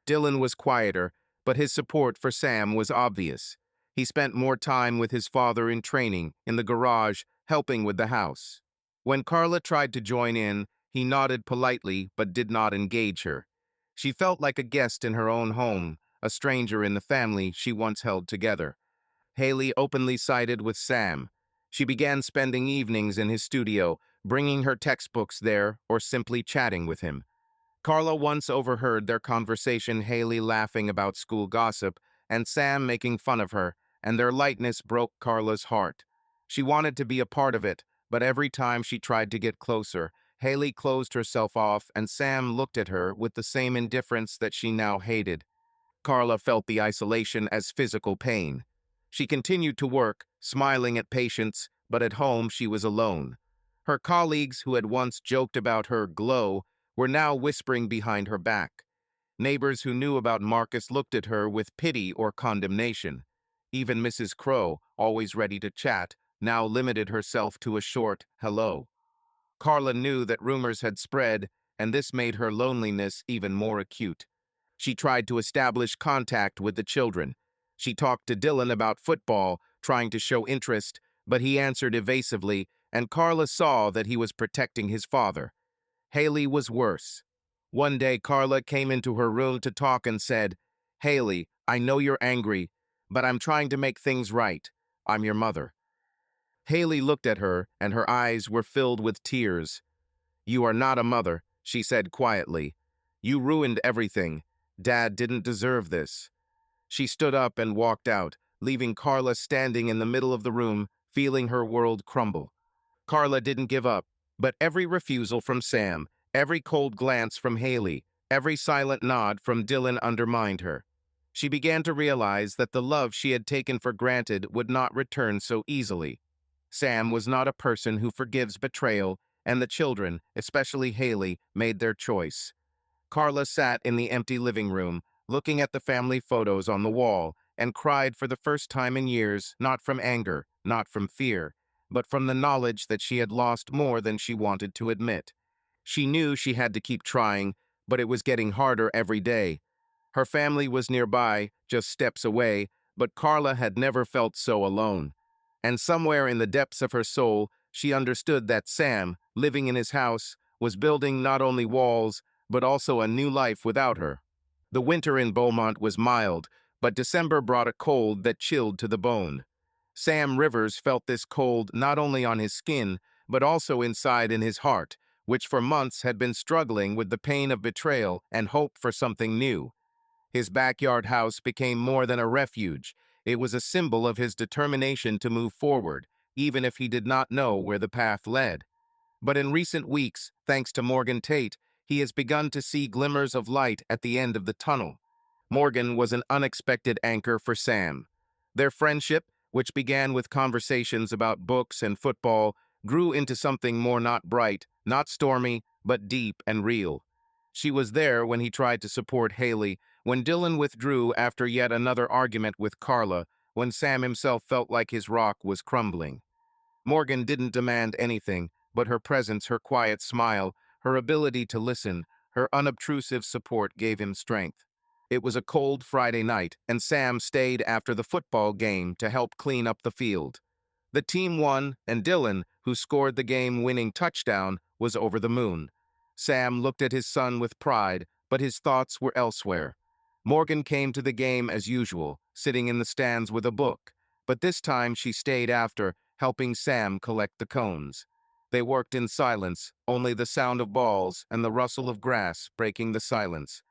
Dylan was quieter, but his support for Sam was obvious. He spent more time with his father in training, in the garage, helping with the house. When Carla tried to join in, he nodded politely but did not engage her. She felt like a guest in her own home, a stranger in the family she once held together. Haley openly sided with Sam. She began spending evenings in his studio, bringing her textbooks there or simply chatting with him. Carla once overheard their conversation, Haley laughing about school gossip and Sam making fun of her, and their lightness broke Carla's heart. She wanted to be a part of it, but every time she tried to get closer, Haley closed herself off and Sam looked at her with the same indifference that she now hated. Carla felt the isolation as physical pain. She continued to work, smiling at patients, but at home she was alone. Her colleagues, who had once joked about her glow, were now whispering behind her back. Neighbors who knew about Marcus looked at her with pity or condemnation. Even Mrs. Crow, always ready to chat, now limited herself to a short hello. Carla knew that rumors had spread, and this made her loneliness even more acute. She tried to establish contact with the children. She talked to Dylan about football, trying to show interest, but he answered evasively, and Carla saw that he was protecting his father. Haley was worse. One day, Carla came into her room to talk and said, "Haley, I know you're angry, but I'm trying to make things right. I'm your mother." Haley looked at her, and her eyes were filled with tears. "You are not a mother," she said quietly. "You ruined everything. Dad didn't deserve this." She stood up and walked out, leaving Carla standing in the middle of the room, feeling her world crumble. Carla didn't give up, but every refusal from Sam, every cold glance from Haley, every silent nod from Dylan undermined her. She began to realize that the love she had taken for granted would not return so easily. Sam was not a person who forgives betrayal, and the children, especially Haley, made their choice. Carla sat in the empty living room, looking at the family photos on the wall, and cried for the first time in years, not from anger, not from fear, but from the knowledge that she had lost more than she wanted to admit. She knew she had to keep trying, but it was getting harder every day. Her family was nearby, just steps away, but Carla had never felt so alone. And somewhere in the depths of her soul, she understood that Sam, living in his house, was building not only walls, but also a new life without her. The winter in Beaumont was mild, but December brought a cold that chilled to the bone. Sam Rivers felt this cold not only on his skin, but also inside in his heart, which for months had been struggling with the pain of betrayal and hope for something new. His backyard house became more than a refuge. It was a symbol of his determination to move forward, even if he did not know where the path led. But in recent weeks, thanks to Morgan Tate, he has begun to see glimmers of light at the end of the tunnel. Morgan was an unexpected anchor for Sam. Their friendship, which began with conversations about books and football, grew into something more, not bright, not stormy, but deep and real. She was there when he tried to support Haley, when Dylan withdrew after yet another argument with Carla, when Sam himself felt like his rock was crumbling. Morgan didn't demand anything, but her presence, her quiet smile, her ability to listen, her unobtrusive support gave him strength. It was a cold Friday night, and Sam stayed after the football game to help clean up the field. The team won, and Dylan, who scored the game-winning touchdown, was over the moon. Sam looked at his son with pride, but his thoughts were elsewhere. Morgan came to the game as usual, sitting in the stands with a book, but this time she stayed after, helping Sam collect the cones. They worked in silence, only the sound of balls and the rustle of grass breaking the silence.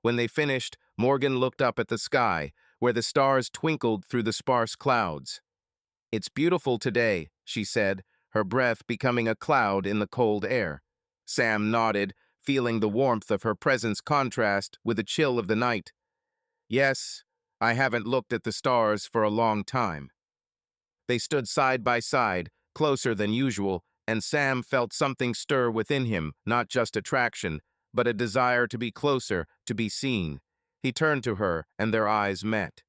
When they finished, Morgan looked up at the sky, where the stars twinkled through the sparse clouds. "It's beautiful today," she said, her breath becoming a cloud in the cold air. Sam nodded, feeling the warmth of her presence contrast with the chill of the night. "Yes, I haven't looked at the stars for a long time." They stood side by side, closer than usual, and Sam felt something stir within him, not just attraction, but a desire to be closer, to be seen. He turned to her, and their eyes met.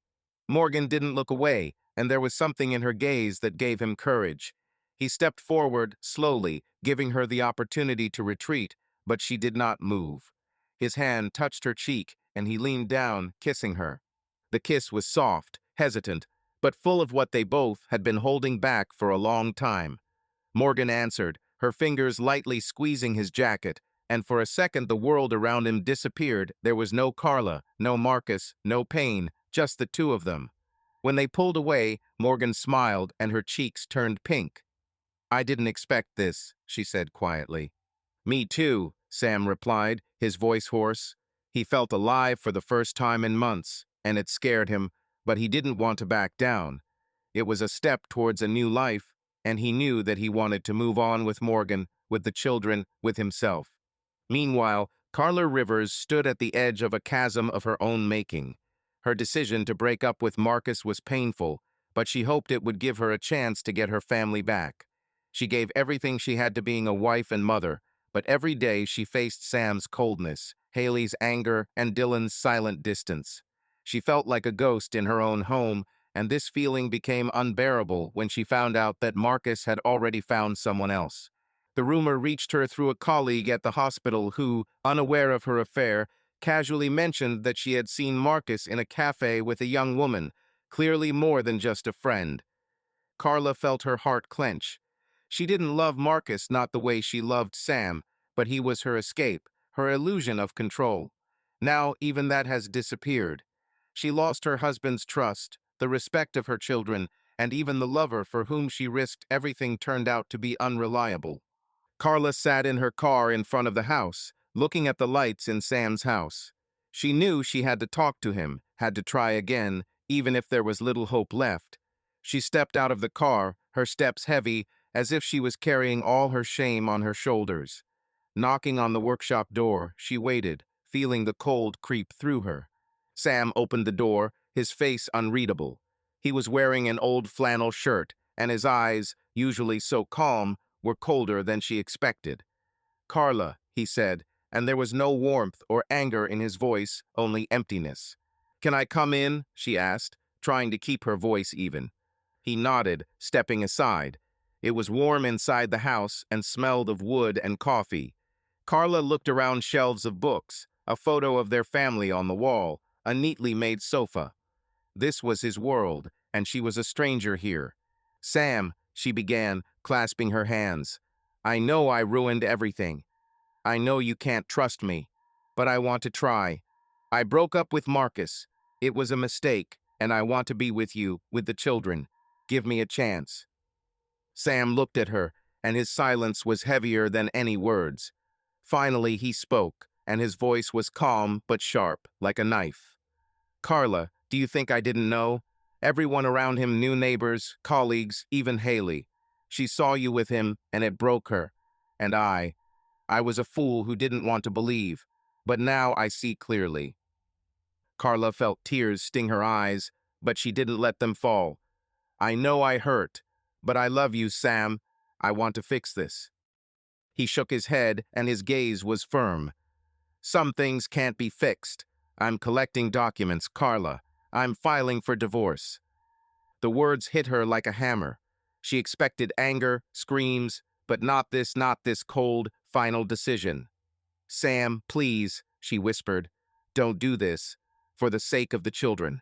Morgan didn't look away, and there was something in her gaze that gave him courage. He stepped forward, slowly, giving her the opportunity to retreat, but she did not move. His hand touched her cheek, and he leaned down, kissing her. The kiss was soft, hesitant, but full of what they both had been holding back for a long time. Morgan answered, her fingers lightly squeezing his jacket, and for a second the world around him disappeared. There was no Carla, no Marcus, no pain, just the two of them. When they pulled away, Morgan smiled and her cheeks turned pink. "I didn't expect this," she said quietly. "Me too," Sam replied, his voice hoarse. He felt alive for the first time in months, and it scared him, but he didn't want to back down. It was a step towards a new life, and he knew that he wanted to move on with Morgan, with the children, with himself. Meanwhile, Carla Rivers stood at the edge of a chasm of her own making. Her decision to break up with Marcus was painful, but she hoped it would give her a chance to get her family back. She gave everything she had to being a wife and mother, but every day she faced Sam's coldness, Haley's anger, and Dylan's silent distance. She felt like a ghost in her own home, and this feeling became unbearable when she found out that Marcus had already found someone else. The rumor reached her through a colleague at the hospital who, unaware of her affair, casually mentioned that she had seen Marcus in a cafe with a young woman, clearly more than just a friend. Carla felt her heart clench. She didn't love Marcus not the way she loved Sam, but he was her escape, her illusion of control. Now even that has disappeared. She lost her husband's trust, the respect of her children, and even the lover for whom she risked everything turned out to be unreliable. Carla sat in her car in front of the house, looking at the lights in Sam's house. She knew she had to talk to him, had to try again, even if there was little hope left. She stepped out of the car, her steps heavy, as if she was carrying all her shame on her shoulders. Knocking on the workshop door, she waited, feeling the cold creep through her. Sam opened the door, his face unreadable. He was wearing an old flannel shirt, and his eyes, usually so calm, were colder than she expected. "Carla," he said, and there was no warmth or anger in his voice, only emptiness. "Can I come in?" she asked, trying to keep her voice even. He nodded, stepping aside. It was warm inside the house and smelled of wood and coffee. Carla looked around shelves of books, a photo of their family on the wall, a neatly made sofa. This was his world, and she was a stranger here. "Sam," she began, clasping her hands, "I know I ruined everything. I know you can't trust me, but I want to try. I broke up with Marcus. It was a mistake, and I want to be with you, with the children. Give me a chance." Sam looked at her, and his silence was heavier than any words. Finally, he spoke, and his voice was calm but sharp, like a knife. "Carla, do you think I didn't know? Everyone around him knew, neighbors, colleagues, even Haley. She saw you with him, and it broke her. And I was a fool who didn't want to believe. But now I see clearly." Carla felt tears sting her eyes, but she didn't let them fall. "I know I hurt, but I love you, Sam. I want to fix this." He shook his head, and his gaze was firm. "Some things can't be fixed. I'm collecting documents, Carla. I'm filing for divorce." The words hit her like a hammer. She expected anger, screams, but not this cold, final decision. Sam, please, she whispered, don't do this. For the sake of the children.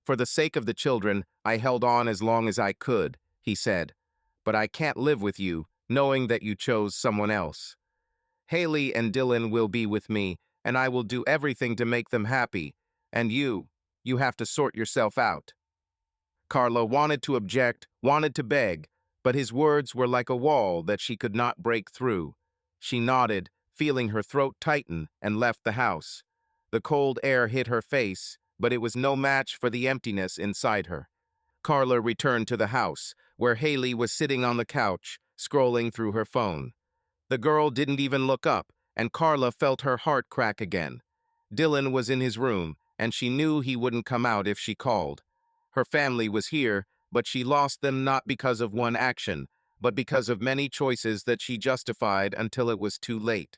For the sake of the children, I held on as long as I could, he said. But I can't live with you, knowing that you chose someone else. Haley and Dylan will be with me, and I will do everything to make them happy. And you have to sort yourself out. Carla wanted to object, wanted to beg, but his words were like a wall that she could not break through. She nodded, feeling her throat tighten, and left the house. The cold air hit her face, but it was no match for the emptiness inside her. Carla returned to the house, where Haley was sitting on the couch, scrolling through her phone. The girl didn't even look up, and Carla felt her heart crack again. Dylan was in his room, and she knew he wouldn't come out if she called. Her family was here, but she lost them not because of one action, but because of many choices that she justified until it was too late.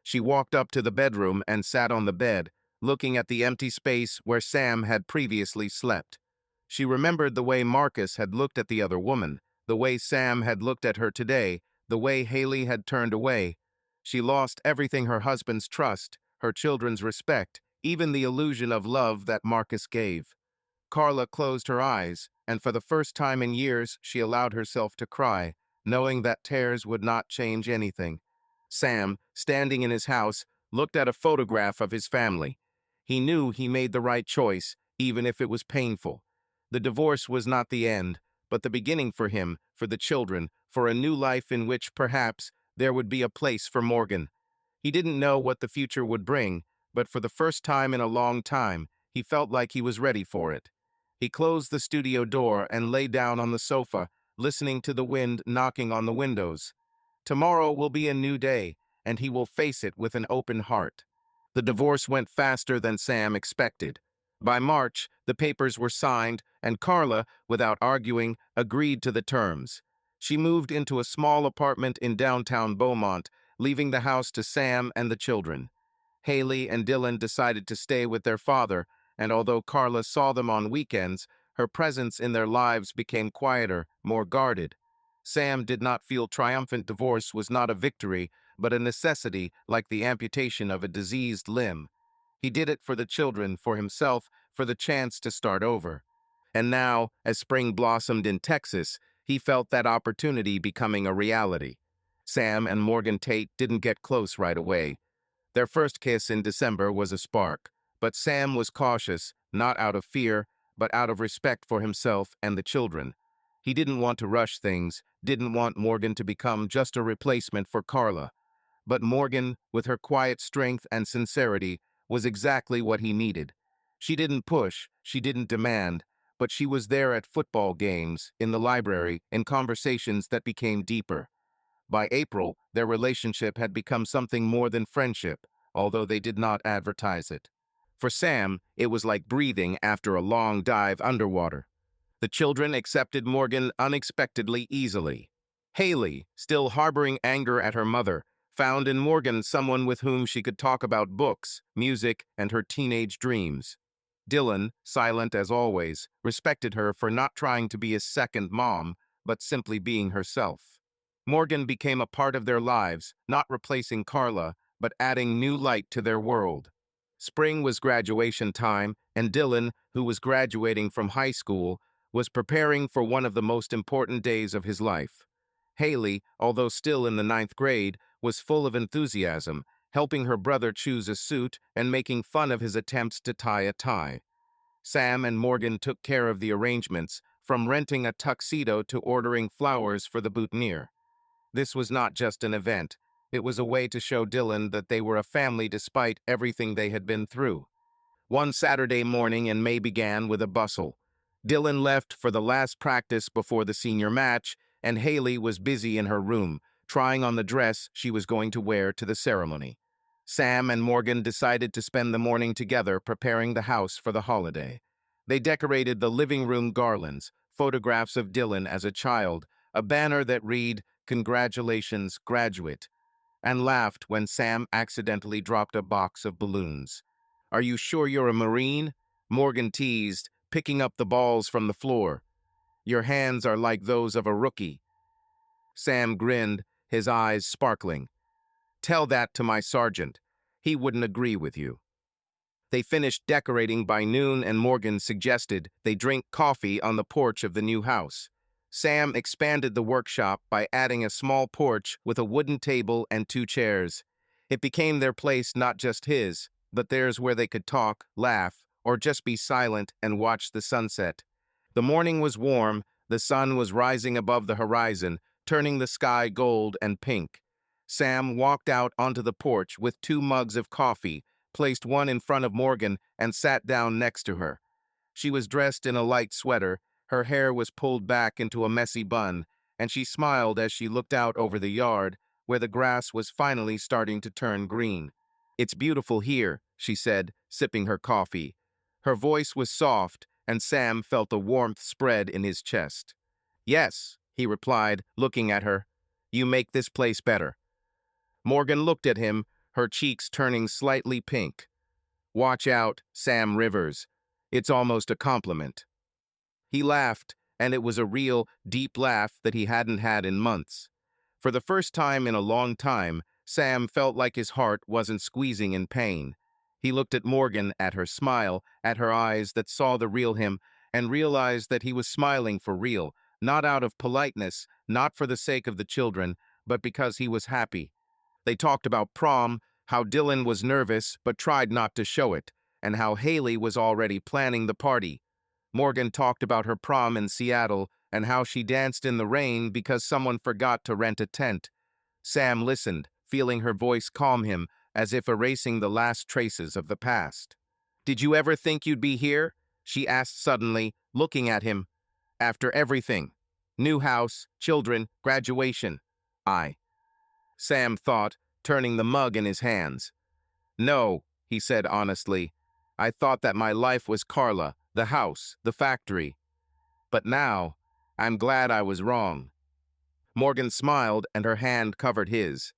She walked up to the bedroom and sat on the bed, looking at the empty space where Sam had previously slept. She remembered the way Marcus had looked at the other woman, the way Sam had looked at her today, the way Haley had turned away. She lost everything: her husband's trust, her children's respect, even the illusion of love that Marcus gave. Carla closed her eyes, and for the first time in years she allowed herself to cry, knowing that tears would not change anything. Sam, standing in his house, looked at a photograph of his family. He knew he made the right choice, even if it was painful. The divorce was not the end, but the beginning for him, for the children, for a new life in which, perhaps, there would be a place for Morgan. He didn't know what the future would bring, but for the first time in a long time, he felt like he was ready for it. He closed the studio door and lay down on the sofa, listening to the wind knocking on the windows. Tomorrow will be a new day, and he will face it with an open heart. The divorce went faster than Sam expected. By March, the papers were signed, and Carla, without arguing, agreed to the terms. She moved into a small apartment in downtown Beaumont, leaving the house to Sam and the children. Haley and Dylan decided to stay with their father, and although Carla saw them on weekends, her presence in their lives became quieter, more guarded. Sam did not feel triumphant. Divorce was not a victory, but a necessity, like the amputation of a diseased limb. He did it for the children, for himself, for the chance to start over. And now, as spring blossomed in Texas, he felt that opportunity becoming a reality. Sam and Morgan Tate didn't get close right away. Their first kiss in December was a spark, but Sam was cautious, not out of fear, but out of respect for himself and the children. He didn't want to rush things, didn't want Morgan to become just a replacement for Carla. But Morgan, with her quiet strength and sincerity, was exactly what he needed. She didn't push, she didn't demand, but she was there at football games, in the library, in conversations that became deeper. By April, their relationship had become something more than friendship, although they did not advertise it. For Sam, it was like breathing after a long dive underwater. The children accepted Morgan unexpectedly easily. Haley, still harboring anger at her mother, found in Morgan someone with whom she could talk about books, music, and her teenage dreams. Dylan, silent as always, respected her for not trying to be a second mom, but simply being herself. Morgan became a part of their lives, not replacing Carla, but adding new light to their world. Spring was graduation time, and Dylan, who was graduating from high school, was preparing for one of the most important days of his life. Haley, although still in the 9th grade, was full of enthusiasm, helping her brother choose a suit and making fun of his attempts to tie a tie. Sam and Morgan took care of the arrangements, from renting a tuxedo to ordering flowers for the boutonniere. This was not just an event. It was a way to show Dylan that they were a family despite everything they had been through. One Saturday morning in May began with a bustle. Dylan left for the last practice before the senior match, and Haley was busy in her room, trying on the dress she was going to wear to the ceremony. Sam and Morgan decided to spend the morning together preparing the house for the holiday. They decorated the living room garlands, photographs of Dylan as a child, a banner that read, "Congratulations, graduate," and laughed when Sam accidentally dropped a box of balloons. "Are you sure you're a Marine?" Morgan teased, picking up the balls from the floor. "Your hands are like those of a rookie." Sam grinned. his eyes sparkling. "Tell that to my sergeant. He wouldn't agree with you." They finished decorating by noon and Morgan suggested they drink coffee on the porch of the new house. Sam expanded the workshop by adding a small porch with a wooden table and 2 chairs. It became their place, not just his, but theirs, where they could talk, laugh, or just be silent and watch the sunset. The morning was warm, the sun was rising above the horizon, turning the sky gold and pink. Sam walked out onto the porch with 2 mugs of coffee, placed one in front of Morgan, and sat down next to her. She was dressed in a light sweater, her hair was pulled back into a messy bun, and she smiled as she looked out over the yard, where the grass was finally starting to turn green. "It's beautiful here," she said, sipping her coffee. Her voice was soft, and Sam felt the warmth spread in his chest. "Yes," he replied, looking at her. "You make this place better." Morgan looked at him, her cheeks turning slightly pink. "Watch out, Sam Rivers. It's almost a compliment." He laughed, and it was a real, deep laugh that he hadn't had in months. For the first time in a long time, Sam felt like his heart wasn't squeezing in pain. He looked at Morgan, at her smile, at her eyes that saw the real him, and realized that he was smiling for real, not out of politeness, not for the sake of the children, but because he was happy. They talked about prom, how Dylan was nervous but tried not to show it, and how Haley was already planning the party. Morgan talked about her prom in Seattle and how she danced in the rain because someone forgot to rent a tent. Sam listened, feeling her voice calm him, as if erasing the last traces of the past. "Did you ever think you'd be here?" she asked suddenly, looking at him. "After everything. New house, children, graduation." "I," Sam thought, turning the mug in his hands. "No," he said honestly. "I thought that my life was Carla, the house, the factory. But now, I'm glad I was wrong." Morgan smiled and her hand covered his.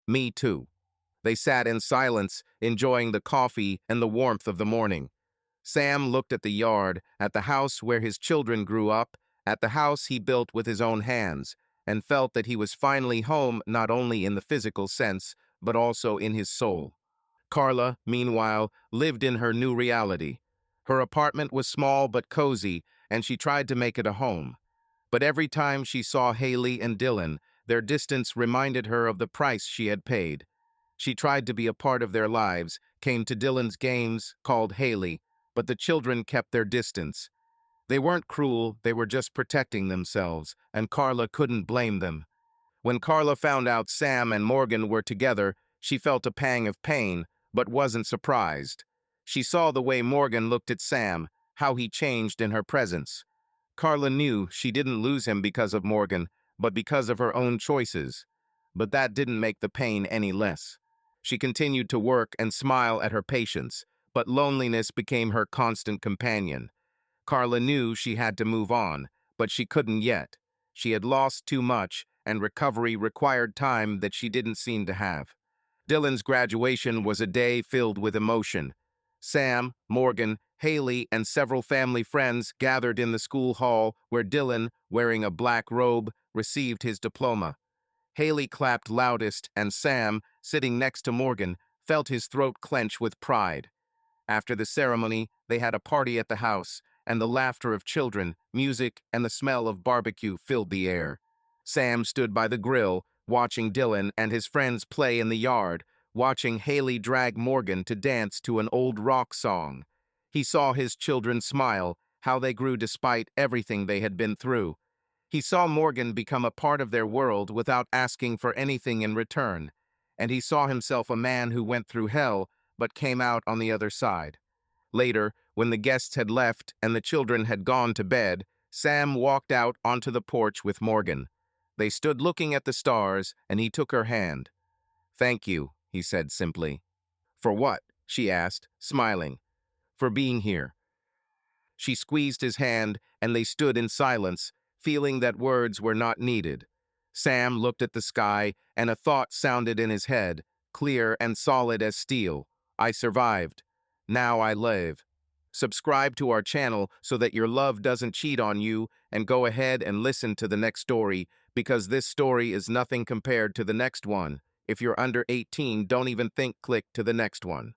"Me too." They sat in silence, enjoying the coffee and the warmth of the morning. Sam looked at the yard, at the house where his children grew up, at the house he built with his own hands, and felt that he was finally home, not only in the physical sense, but also in his soul. Carla, meanwhile, lived in her new reality. Her apartment was small but cozy, and she tried to make it a home. But every time she saw Haley and Dylan, their distance reminded her of the price she had paid. She tried to be a part of their lives, came to Dylan's games, called Haley, but the children kept their distance. They weren't cruel, they were just protecting themselves, and Carla couldn't blame them. When Carla found out Sam and Morgan were together, she felt a pang of pain, but wasn't surprised. She saw the way Morgan looked at Sam, how he changed in her presence. Carla knew she didn't lose him because of Morgan, but because of her own choices. But that didn't make the pain any less. She continued to work and smile at her patients, but loneliness became her constant companion. Carla knew she had to move on, but she couldn't yet. She had lost too much, and recovery required time that she didn't seem to have. Dylan's graduation was a day filled with emotion. Sam, Morgan, Haley, and several family friends gathered in the school hall where Dylan, wearing a black robe, received his diploma. Haley clapped loudest, and Sam, sitting next to Morgan, felt his throat clench with pride. After the ceremony, they had a party at the house, and the laughter of children, music, and the smell of barbecue filled the air. Sam stood by the grill, watching Dylan and his friends play in the yard, watching Haley drag Morgan to dance to an old rock song. He saw his children smile, how they grew despite everything they had been through. He saw Morgan become a part of their world without asking for anything in return, and he saw himself a man who went through hell but came out on the other side. Later, when the guests had left and the children had gone to bed, Sam walked out onto the porch with Morgan. They stood looking at the stars, and he took her hand. "Thank you," he said simply. "For what?" she asked, smiling. "For being here." She squeezed his hand, and they stood in silence, feeling that words were not needed. Sam looked at the sky, and a thought sounded in his head, clear and solid as steel. "I survived. Now I live." Subscribe to our channel so that your love doesn't cheat on you, and go ahead and listen to the next story, because this story is nothing compared to the next one. If you're under 18, don't even think click to the next one.